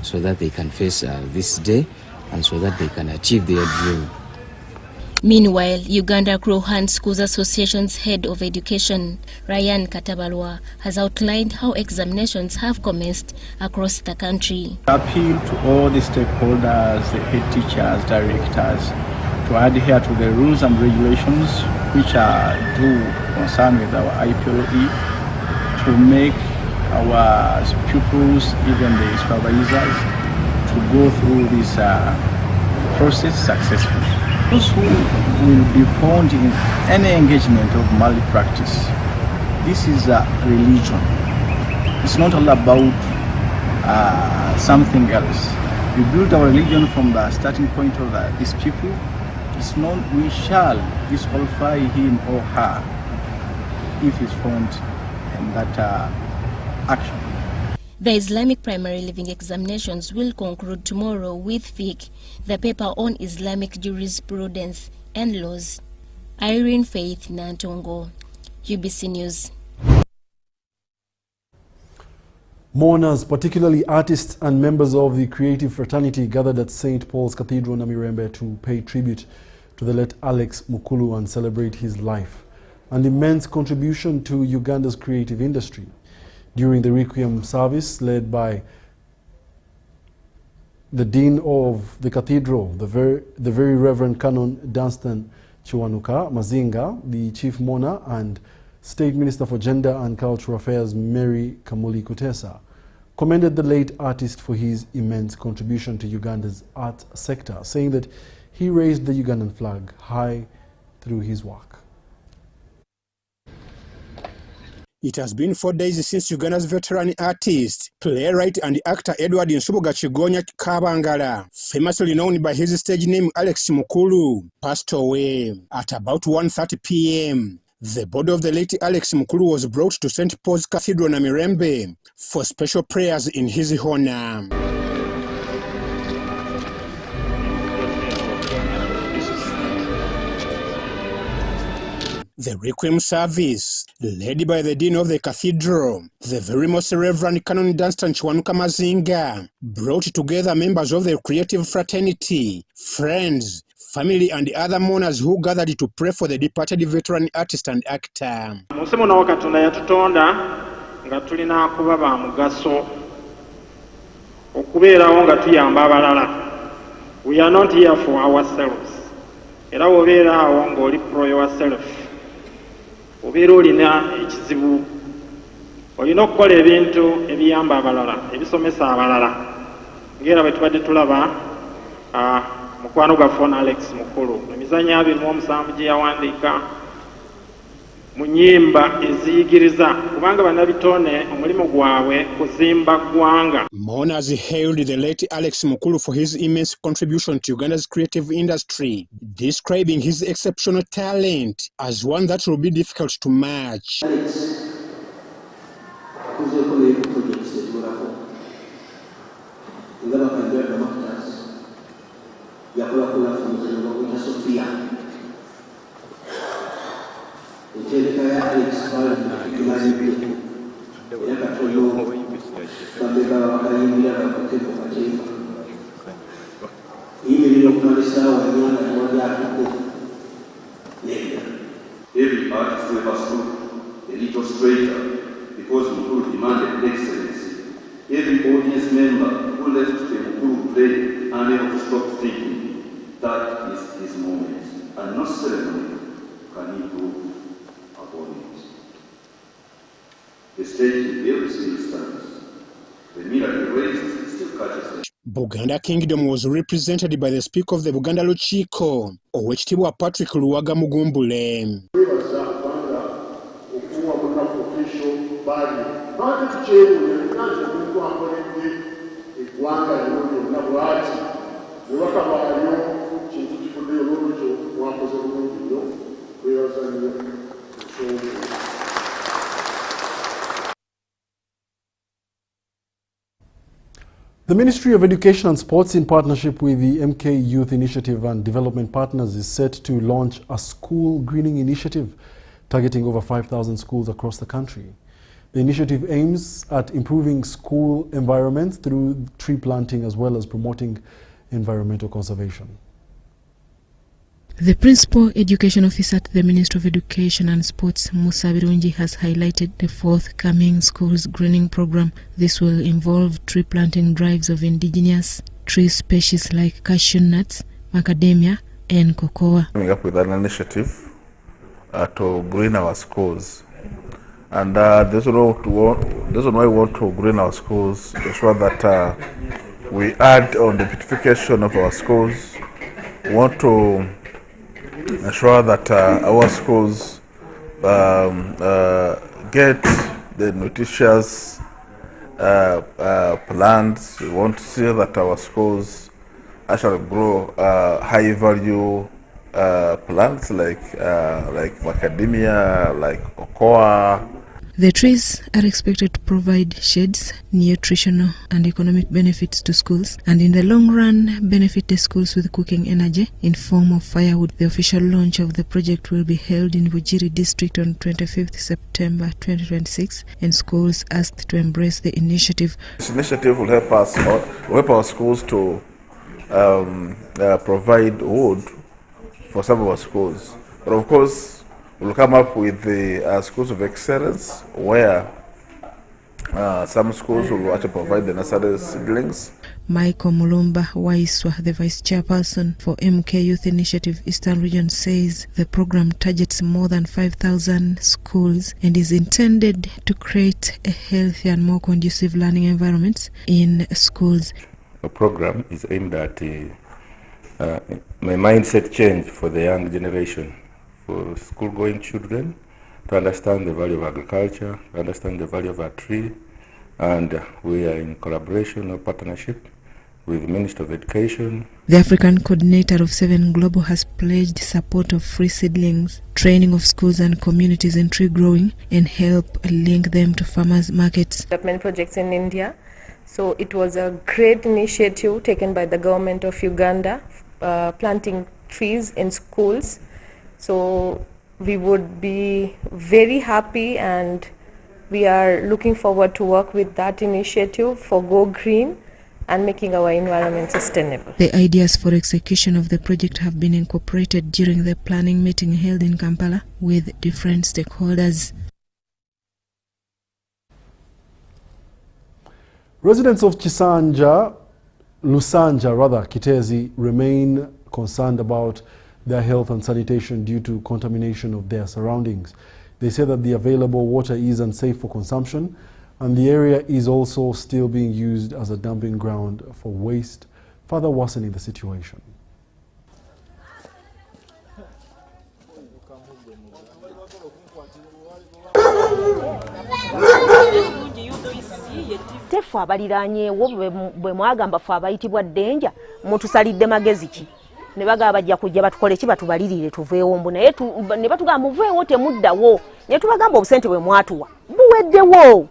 so that they can face this day and so that they can achieve their dream. Meanwhile, Uganda Quran Schools Association's head of education, Ryan Katabalwa, has outlined how examinations have commenced across the country. Appeal to all the stakeholders, the head teachers, directors, to adhere to the rules and regulations which are due concerned with our IPLE, to make our pupils, even the supervisors, to go through this process successfully. Those who will be found in any engagement of malpractice, this is a religion. It's not all about something else. We build our religion from the starting point of these people. It's not we shall disqualify him or her if he's found in that action. The Islamic primary living examinations will conclude tomorrow with FIC, the paper on Islamic jurisprudence and laws. Irene Faith Nantongo, UBC News. Mourners, particularly artists and members of the creative fraternity, gathered at St. Paul's Cathedral, Namirembe, to pay tribute to the late Alex Mukulu and celebrate his life and immense contribution to Uganda's creative industry. During the Requiem service led by the Dean of the Cathedral, the very Reverend Canon Dunstan Chiwanuka Mazinga, the Chief Mourner, and State Minister for Gender and Cultural Affairs Mary Kamuli Kutesa commended the late artist for his immense contribution to Uganda's art sector, saying that he raised the Ugandan flag high through his work. It has been 4 days since Uganda's veteran artist, playwright and actor Edward Nsubuga Chigonya Kabangala, famously known by his stage name Alex Mukulu, passed away at about 1:30 p.m. The body of the late Alex Mukulu was brought to St. Paul's Cathedral, Namirembe, for special prayers in his honor. The Requiem service, led by the Dean of the Cathedral, the very most Reverend Canon Dunstan Chiwanuka Mazinga, brought together members of the creative fraternity, friends, family and other mourners who gathered to pray for the departed veteran artist and actor. Musemuno Katonda yatutonda nga tulina kuba ba mugaso okubeerawo nga tuyamba abalala. We are not here for ourselves. Era wobeeraawo ng'oli pro yourself. Obeera olina ekizibu. Olina okukola ebintu ebiyamba abalala, ebisomesa abalala. Ng'era bwe tubadde tulaba mukwano gwaffe Alex Mukulu emizannyo 27 gye yawandiika mu nnyimba eziyigiriza kubanga bannabitone omulimu gwabwe kuzimba ggwanga. Mourners hailed the late Alex Mukulu for his immense contribution to Uganda's creative industry, describing his exceptional talent as one that will be difficult to match. Every artist never stood a little straighter because Mukulu demanded excellence. Every audience member who left a Mukulu play unable to stop thinking that is his moment, and no ceremony can improve upon it. The stage reveals still stands. The mirror erased still catches the Buganda Kingdom was represented by the Speaker of the Buganda Lukiiko, Oweekitiibwa Patrick Luwaga Mugumbule. The Ministry of Education and Sports, in partnership with the MK Youth Initiative and Development Partners, is set to launch a school greening initiative targeting over 5,000 schools across the country. The initiative aims at improving school environments through tree planting as well as promoting environmental conservation. The Principal Education Officer at the Ministry of Education and Sports, Musa Birungi, has highlighted the forthcoming schools greening program. This will involve tree planting drives of indigenous tree species like cashew nuts, macadamia, and cocoa. Coming up with an initiative to green our schools. And this is why we want to green our schools, to ensure that we add on the beautification of our schools. We want to ensure that our schools get the nutritious plants. We want to see that our schools actually grow high value plants like macadamia, like cocoa. The trees are expected to provide shades, nutritional and economic benefits to schools, and in the long run benefit the schools with cooking energy in form of firewood. The official launch of the project will be held in Bujiri district on 25th September 2026, and schools asked to embrace the initiative. This initiative will help our schools to provide wood for some of our schools, but of course we'll come up with the schools of excellence, where some schools will actually provide the nursery seedlings. Michael Mulumba Waiswa, the Vice Chairperson for MK Youth Initiative Eastern Region, says the program targets more than 5,000 schools and is intended to create a healthy and more conducive learning environments in schools. The program is aimed at a mindset change for the young generation, for school-going children to understand the value of agriculture, to understand the value of a tree, and we are in collaboration or partnership with the Ministry of Education. The African coordinator of 7 Global has pledged support of free seedlings, training of schools and communities in tree growing, and help link them to farmers' markets. Development projects in India. So it was a great initiative taken by the government of Uganda, planting trees in schools. So we would be very happy, and we are looking forward to work with that initiative for Go Green and making our environment sustainable. The ideas for execution of the project have been incorporated during the planning meeting held in Kampala with different stakeholders. Residents of Lusanja, Kitezi, remain concerned about their health and sanitation due to contamination of their surroundings. They say that the available water is unsafe for consumption, and the area is also still being used as a dumping ground for waste, further worsening the situation. Tefu abaliranyeewo bwe mwagamba fe abayitibwa Denja mutusalidde magezi ki ne bagaba bajja kujja batukole ki batubalirire tuveewo mbu naye ne batugamba muveewo temuddawo ne tubagamba obusente bwe mwatuwa buweddewo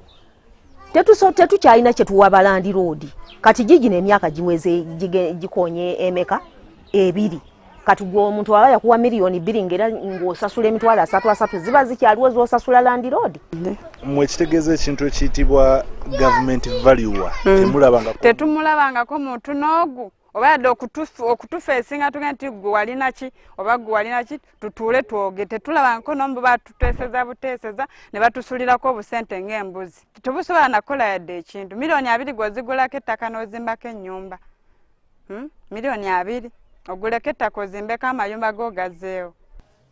tetukyalina kye tuwa Balandi Road kati gigi n'emyaka giweze gikonye emeka 2 kati gwe omuntu aba yakuwa miliyoni 2 ngera ng'osasula emitwalo 3 ziba zikyaliwo z'osasula Land Road. Mwekitegeeza ekintu ekiyitibwa government value tetumulabangako muntu n'ogu oba yadde okutufeesinga tugenda nti gwe walina ki oba gwe walina ki tutuule twoge tetulabangako n'omu batuteeseza buteeseza ne batusulirako obusente ng'embuzi tebusobola nakola yadde ekintu miliyoni 2 gw'ozigulako ettaka n'ozimbako ennyumba miliyoni 2 oguleko ettaka ozimbeko amayumba g'ogazeewo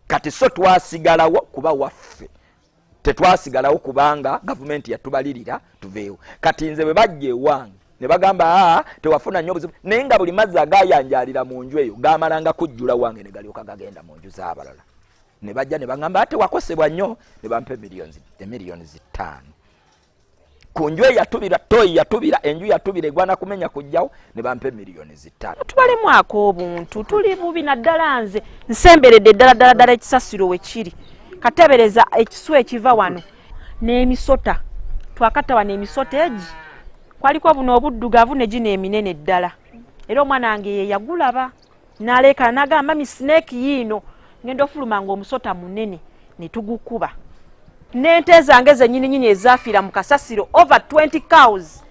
kati so twasigalawo kuba waffe tetwasigalawo kubanga gavumenti yatubalirira tuveewo kati nze bwe bajja ewange ne bagamba tewafuna nnyo obuzibu naye nga buli mazzi agayanjalira mu nju eyo gamalanga kujjula wange ne galyoka gagenda mu nju z'abalala ne bajja ne bagamba tewakosebwa nnyo ne bampa emiliyoni 5 ku nju eyatubira toyi yatubira enju yatubira egwana kumenya kujjawo ne bampa emiliyoni 5 tubalemwako obuntu tuli bubi naddala nze nsemberedde ddala ekisasiro we kiri katebereza ekiswa ekiva wano n'emisota twakatawa n'emisota egi kwaliko buno obuddugavu ne gino eminene ddala era omwana wange ye yagulaba n'aleeka n'agamba misineeki yiino ngenda ofuluma ng'omusota munene ne tugukuba n'ente zange zennyininyini ezaafiira mu kasasiro over 20 cows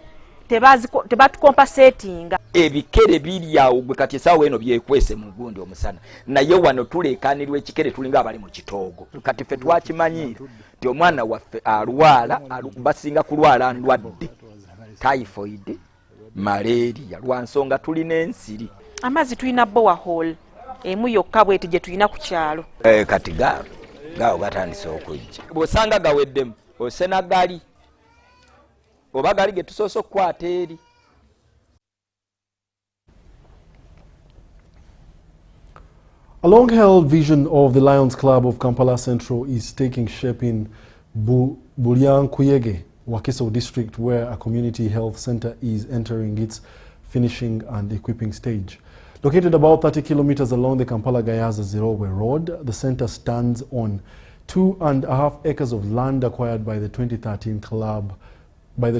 tebatukompasetinga ebikere biri awo gwe kati esaawa eno byekwese mu gundi omusana naye wano tuleekanirwa ekikere tulinga abali mu kitoogo kati ffe twakimanyiira nti omwana waffe alwala basinga kulwala ndwadde typhoid malaria lwa nsonga tulina ensiri amazzi tulina borehole emu yokka bweti gye tulina ku kyalo kati gaawo gatandise okujja bw'osanga gaweddemu o Senegali oba gali getusoose okukwata eri. A long-held vision of the Lions Club of Kampala Central is taking shape in Bulyanhulu, Wakiso district, where a community health center is entering its finishing and equipping stage. Located about 30 kilometers along the Kampala-Gayaza-Zirowe Road, the center stands on 2.5 acres of land acquired by the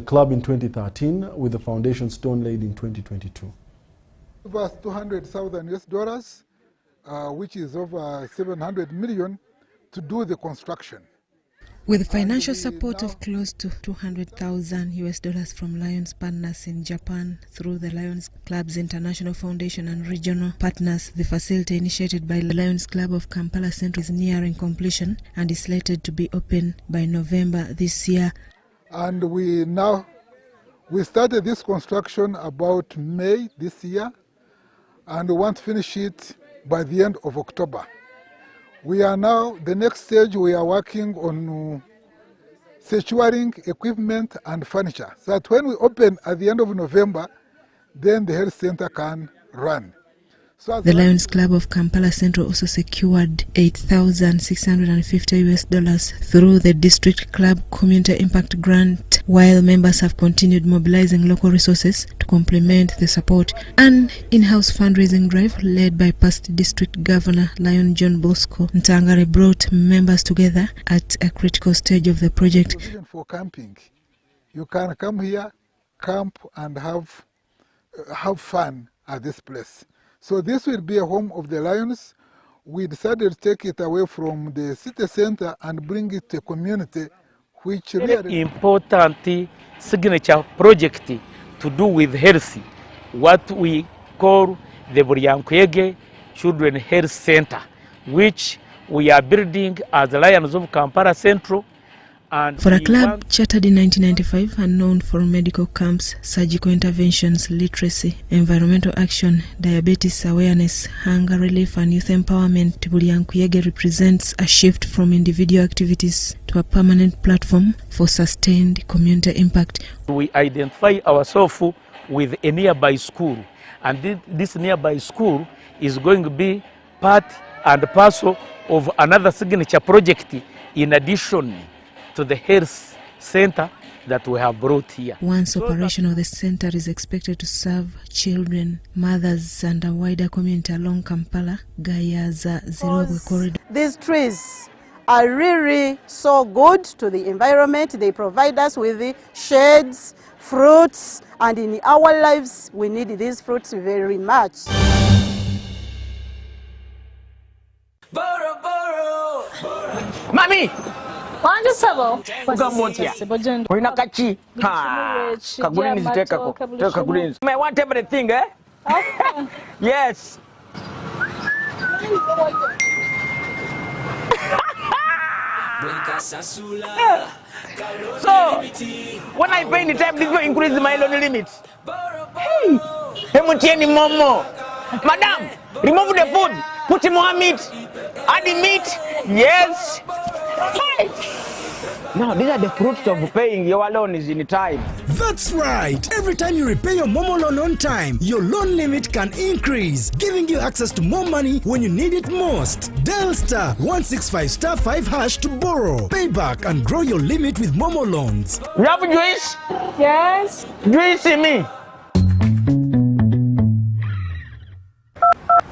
club in 2013, with the foundation stone laid in 2022. Over $200,000 which is over 700 million to do the construction. With financial support of close to $200,000 from Lions partners in Japan through the Lions Club's International Foundation and regional partners, the facility initiated by the Lions Club of Kampala Central is nearing completion and is slated to be open by November this year. And we started this construction about May this year, and we want to finish it by the end of October. We are now, the next stage, we are working on securing equipment and furniture, so that when we open at the end of November, then the health center can run. The Lions Club of Kampala Central also secured $8,650 through the District Club Community Impact Grant, while members have continued mobilizing local resources to complement the support. An in-house fundraising drive led by past District Governor Lion John Bosco Ntangare brought members together at a critical stage of the project. For camping, you can come here, camp and have fun at this place. So this will be a home of the Lions. We decided to take it away from the city center and bring it to a community which really important signature project to do with health, what we call the Bulyanhulu Children Health Center, which we are building as the Lions of Kampala Central. For a club chartered in 1995 and known for medical camps, surgical interventions, literacy, environmental action, diabetes awareness, hunger relief and youth empowerment, Bulyanhulu represents a shift from individual activities to a permanent platform for sustained community impact. We identify ourselves with a nearby school, and this nearby school is going to be part and parcel of another signature project in addition to the health center that we have brought here. Once operational, the center is expected to serve children, mothers and a wider community along Kampala-Gayaza-Zirowe corridor. These trees are really so good to the environment. They provide us with the shades, fruits, and in our lives we need these fruits very much. Mami! Wanje sabo Ugamotia. Oina kachi. Ha. Kagulinzi tekako. Teka kagulinzi. I want everything, eh? Okay. Yes. So, when I pay the time, this will increase my loan limit. Hey, Hemutieni Momo. Madam, remove the food. Put more meat. Add the meat. Yes. Hey. Now, these are the fruits of paying your loan is in time. That's right. Every time you repay your Momo loan on time, your loan limit can increase, giving you access to more money when you need it most. Dial *165*5# to borrow, pay back, and grow your limit with Momo loans. You have juice? Yes. Juice in me.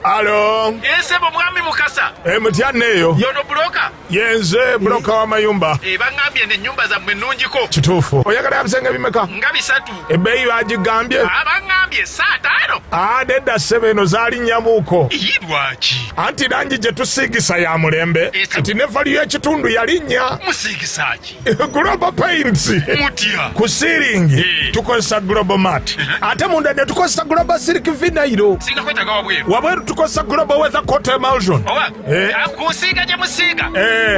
Hello. Yense mwami mukasa. Mutyaneyo. Yono broka. Yenze broka wa mayumba. Bangambye ne nyumba za mwenungiko. Kituufu. Oyagala yabisenge bimeka? Nga bisatu. Ebbeeyi bagigambye? Bangambye saataano. Nedda ssebo eno zaali nnyamuuko. Lwaki? Anti langi gye tusiigisa ya mulembe. Kati ne valiyo y'ekitundu yalinnya. Musiigisa ki? Global Paints. Mutya. Ku siiringi tukozesa Global Mat. Ate munda ne tukozesa Global Silk Vinyl. Singa kwetaga wabweru. Wabweru tukozesa Global Weather Coat Emulsion. Kusiiga gye musiiga.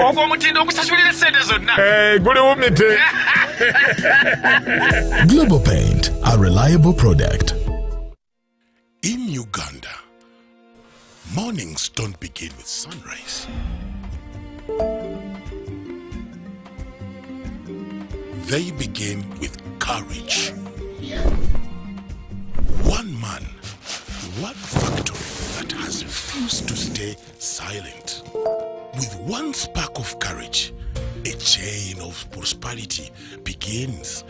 Ogwo omutindo ogusasulira sente zonna. Guli wumite. Global Paint, a reliable product. In Uganda, mornings don't begin with sunrise. they begin with courage. One man, one factory that has refused to stay silent. With one spark of courage, a chain of prosperity begins.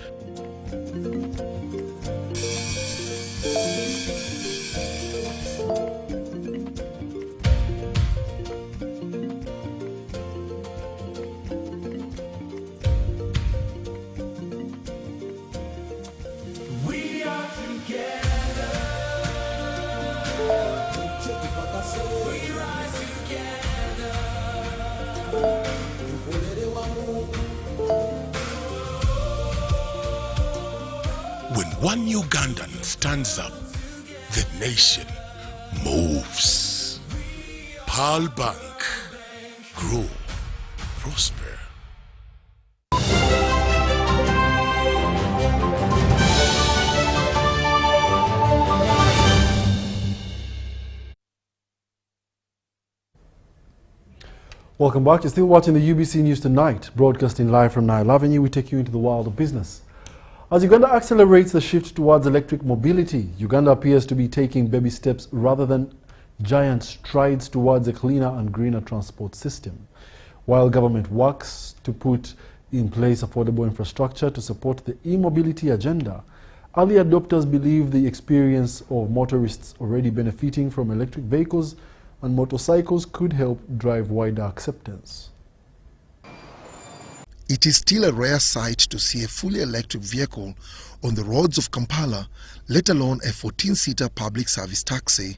When one Ugandan stands up, the nation moves. Pearl Bank, grow, prosper. Welcome back. You're still watching the UBC News Tonight, broadcasting live from Nile Avenue. We take you into the world of business. As Uganda accelerates the shift towards electric mobility, Uganda appears to be taking baby steps rather than giant strides towards a cleaner and greener transport system. While government works to put in place affordable infrastructure to support the e-mobility agenda, early adopters believe the experience of motorists already benefiting from electric vehicles and motorcycles could help drive wider acceptance. It is still a rare sight to see a fully electric vehicle on the roads of Kampala, let alone a 14-seater public service taxi.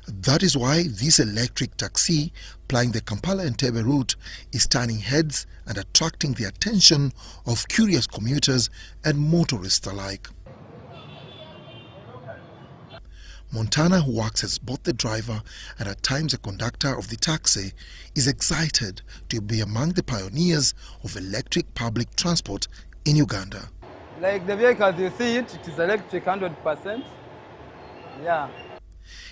That is why this electric taxi plying the Kampala-Entebbe route is turning heads and attracting the attention of curious commuters and motorists alike. Montana, who works as both the driver and at times a conductor of the taxi, is excited to be among the pioneers of electric public transport in Uganda. Like the vehicle, as you see it, it is electric 100%. Yeah.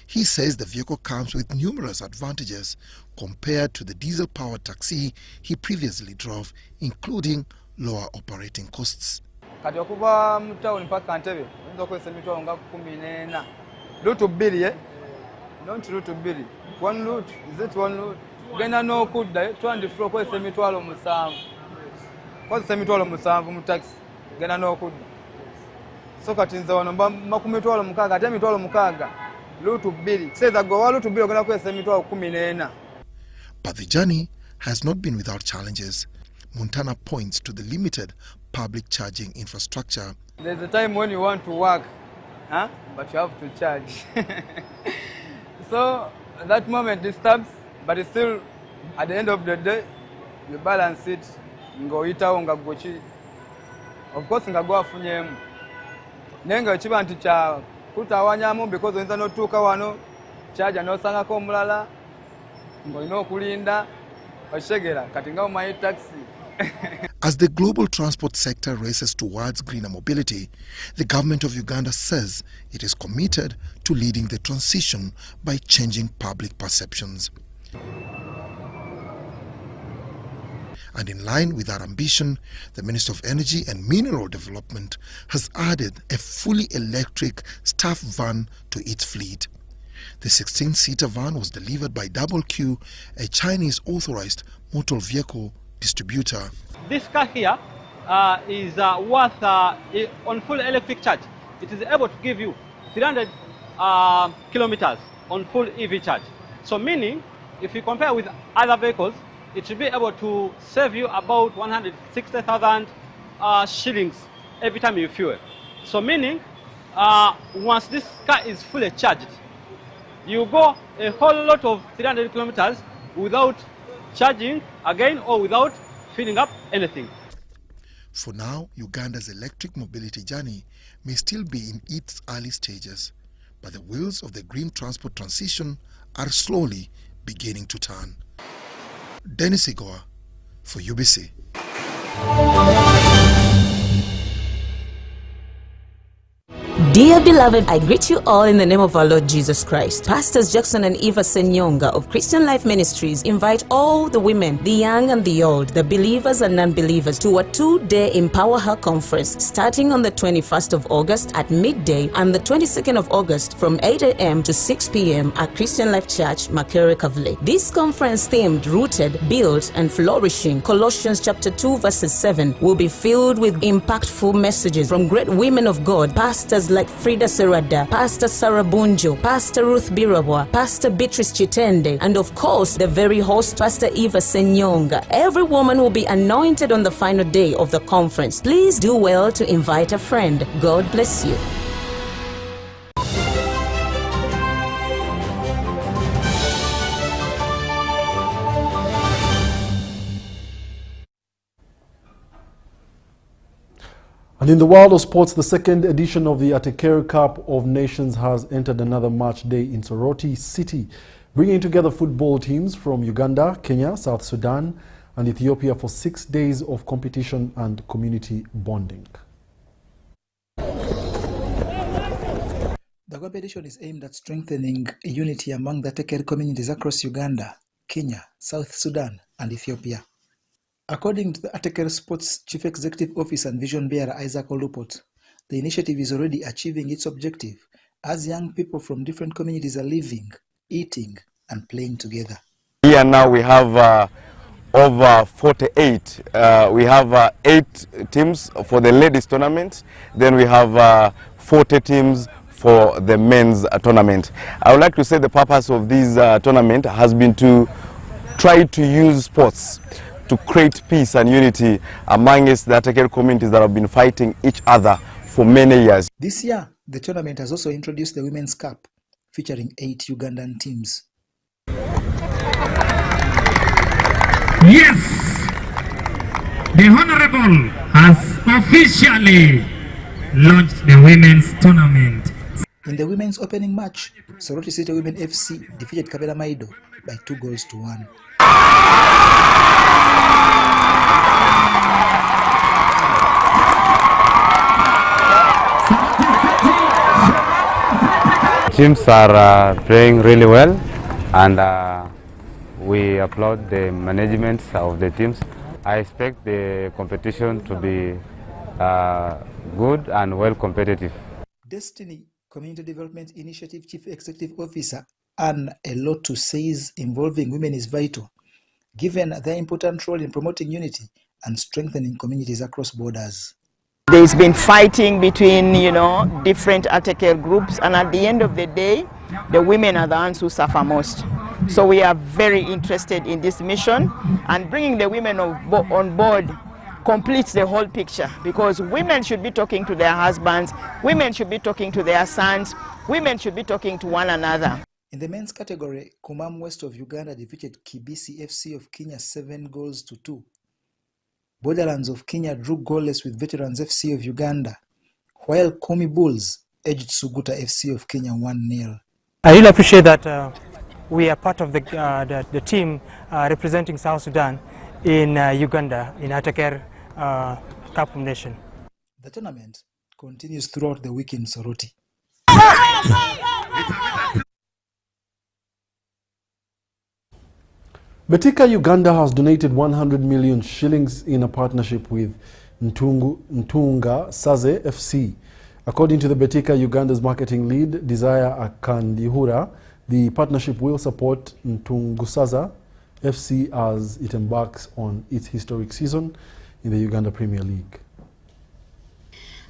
He says the vehicle comes with numerous advantages compared to the diesel-powered taxi he previously drove, including lower operating costs. Kati okuva mu town mpaka Entebbe, oyinza okukozesa emitwalo nga 14. Route 2, don't route 2. One route, is it one route? Genda n'okudda twandifula okozesa emitwalo 7. Kozesa emitwalo 7 mu taxi, genda n'okudda. So kati nze wano mba ku mitwalo 6, ate emitwalo 6, route 2. Kiseza gwe wa route 2 ogenda kukozesa emitwalo 14. But the journey has not been without challenges. Montana points to the limited public charging infrastructure. There's a time when you want to work, but you have to charge. So that moment disturbs, but it's still at the end of the day, you balance it. Ngoyitawo nga gwoki. Of course nga gwafunyemu. Nenga ekiba nti kya kutawanyamu because oyinza n'otuuka wano charger n'osangako omulala ng'olina okulinda okitegeera kati nga omanyi taxi. As the global transport sector races towards greener mobility, the government of Uganda says it is committed to leading the transition by changing public perceptions. And in line with our ambition, the Minister of Energy and Mineral Development has added a fully electric staff van to its fleet. The 16-seater van was delivered by Double Q, a Chinese authorized motor vehicle distributor. This car here is worth, on full electric charge, it is able to give you 300 kilometers on full EV charge. So meaning, if you compare with other vehicles, it should be able to save you about 160,000 shillings every time you fuel. So meaning, once this car is fully charged, you go a whole lot of 300 kilometers without charging again or without filling up anything. For now, Uganda's electric mobility journey may still be in its early stages, but the wheels of the green transport transition are slowly beginning to turn. Dennis Igoa for UBC. Dear beloved, I greet you all in the name of our Lord Jesus Christ. Pastors Jackson and Eva Senyonga of Christian Life Ministries invite all the women, the young and the old, the believers and non-believers to a 2-day Empower Her conference starting on the 21st of August at midday and the 22nd of August from 8 a.m. to 6 p.m. at Christian Life Church, Makere Kavle. This conference themed Rooted, Built and Flourishing, Colossians chapter 2 verses 7, will be filled with impactful messages from great women of God, pastors like Frida Serada, Pastor Sarah Bunjo, Pastor Ruth Birawa, Pastor Beatrice Chitende, and of course the very host, Pastor Eva Senyonga. Every woman will be anointed on the final day of the conference. Please do well to invite a friend. God bless you. And in the world of sports, the second edition of the Ateker Cup of Nations has entered another match day in Soroti City, bringing together football teams from Uganda, Kenya, South Sudan, and Ethiopia for 6 days of competition and community bonding. The competition is aimed at strengthening unity among the Ateker communities across Uganda, Kenya, South Sudan, and Ethiopia. According to the Ateker Sports Chief Executive Officer and Vision Bearer Isaac Olupot, the initiative is already achieving its objective as young people from different communities are living, eating, and playing together. Here now we have over 48. We have 8 teams for the ladies tournament. Then we have 40 teams for the men's tournament. I would like to say the purpose of this tournament has been to try to use sports to create peace and unity amongst the Ateker communities that have been fighting each other for many years. This year, the tournament has also introduced the Women's Cup, featuring 8 Ugandan teams. Yes, the Honorable has officially launched the Women's Tournament. In the women's opening match, Soroti City Women FC defeated Kabera Maido by 2-1. Teams are playing really well, and we applaud the management of the teams. I expect the competition to be good and well competitive. Destiny Community Development Initiative Chief Executive Officer Anne Elotu says involving women is vital, given their important role in promoting unity and strengthening communities across borders. There's been fighting between, different Ateker groups, and at the end of the day, the women are the ones who suffer most. So we are very interested in this mission, and bringing the women on board completes the whole picture, because women should be talking to their husbands, women should be talking to their sons, women should be talking to one another. In the men's category, Kumam West of Uganda defeated Kibisi FC of Kenya 7-2. Borderlands of Kenya drew goalless with Veterans FC of Uganda, while Komi Bulls edged Suguta FC of Kenya 1-0. I really appreciate that we are part of the team representing South Sudan in Uganda in Ateker Cup Nation. The tournament continues throughout the week in Soroti. Betika Uganda has donated 100 million shillings in a partnership with Ntunga Saze FC. According to the Betika Uganda's marketing lead, Desire Akandihura, the partnership will support Ntungusaza FC as it embarks on its historic season in the Uganda Premier League.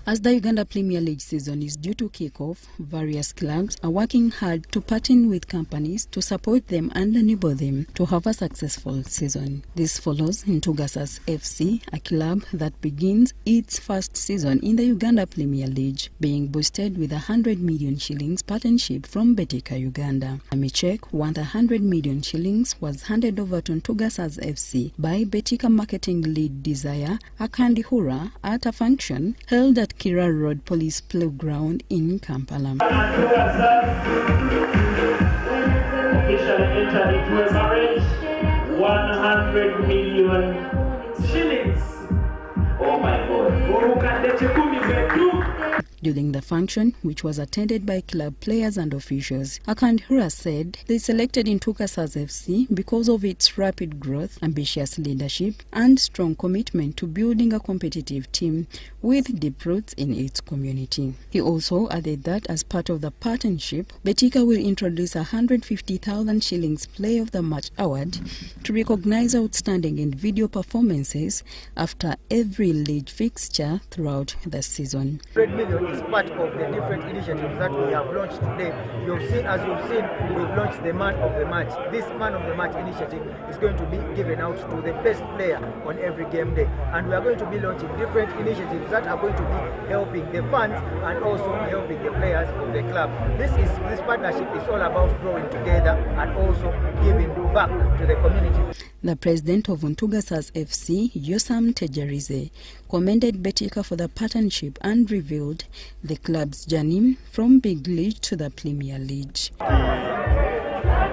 As the Uganda Premier League season is due to kick off, various clubs are working hard to partner with companies to support them and enable them to have a successful season. This follows Ntungasas FC, a club that begins its first season in the Uganda Premier League, being boosted with 100 million shillings partnership from Betika Uganda. A check worth 100 million shillings was handed over to Ntungasas FC by Betika marketing lead Desire Akandihura at a function held at Kira Road Police Playground in Kampala. Officially entered into a marriage, 100 million shillings. Oh my God. During the function, which was attended by club players and officials, Akandhura said they selected Ntugasas FC because of its rapid growth, ambitious leadership, and strong commitment to building a competitive team with deep roots in its community. He also added that as part of the partnership, Betika will introduce a 150,000 shillings Play of the Match award to recognize outstanding individual performances after every league fixture throughout the season. 100 million is part of the different initiatives that we have launched today. As you've seen, we've launched the Man of the Match. This Man of the Match initiative is going to be given out to the best player on every game day. And we are going to be launching different initiatives that are going to be helping the fans and also helping the players of the club. This partnership is all about growing together and also giving back to the community. The president of Ntugasas FC, Yosam Tejerize, commended Betika for the partnership and revealed the club's journey from Big League to the Premier League.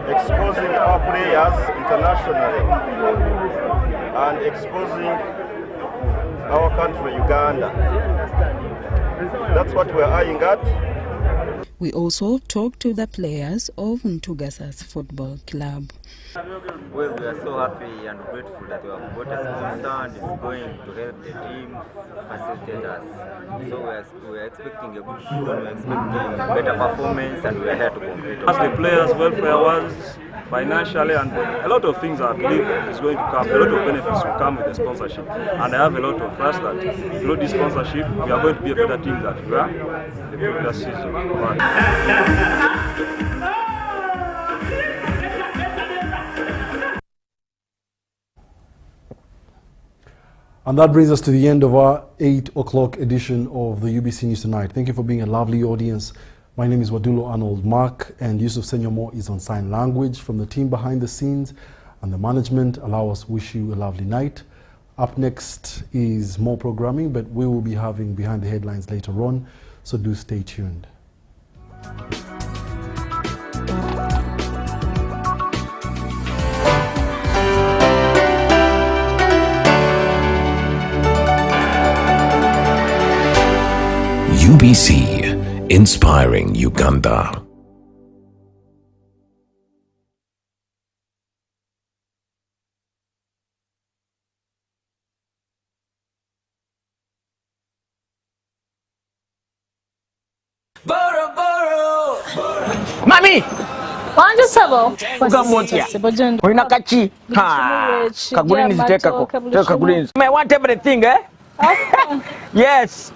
Exposing our players internationally and exposing our country, Uganda. That's what we're eyeing at. We also talked to the players of Ntugasas Football Club. Well, we are so happy and grateful that we have got a sponsor and is going to help the team facilitate us. So we are expecting a good season, we are expecting better performance, and we are here to compete. As the players' welfare was financially, and a lot of things I believe is going to come, a lot of benefits will come with the sponsorship. And I have a lot of trust that through this sponsorship, we are going to be a better team than we were the previous season. And that brings us to the end of our 8 o'clock edition of the UBC News Tonight. Thank you for being a lovely audience. My name is Wadulo Arnold. Mark and Yusuf Senyomo is on sign language. From the team behind the scenes and the management, allow us wish you a lovely night. Up next is more programming, but we will be having Behind the Headlines later on, so do stay tuned. UBC, inspiring Uganda. Mami! Wanje sabo. Ugamotya. Oyina kachi. Ha. Kagulinzi tekako. Teka kagulinzi. I want everything, eh? Okay. Yes.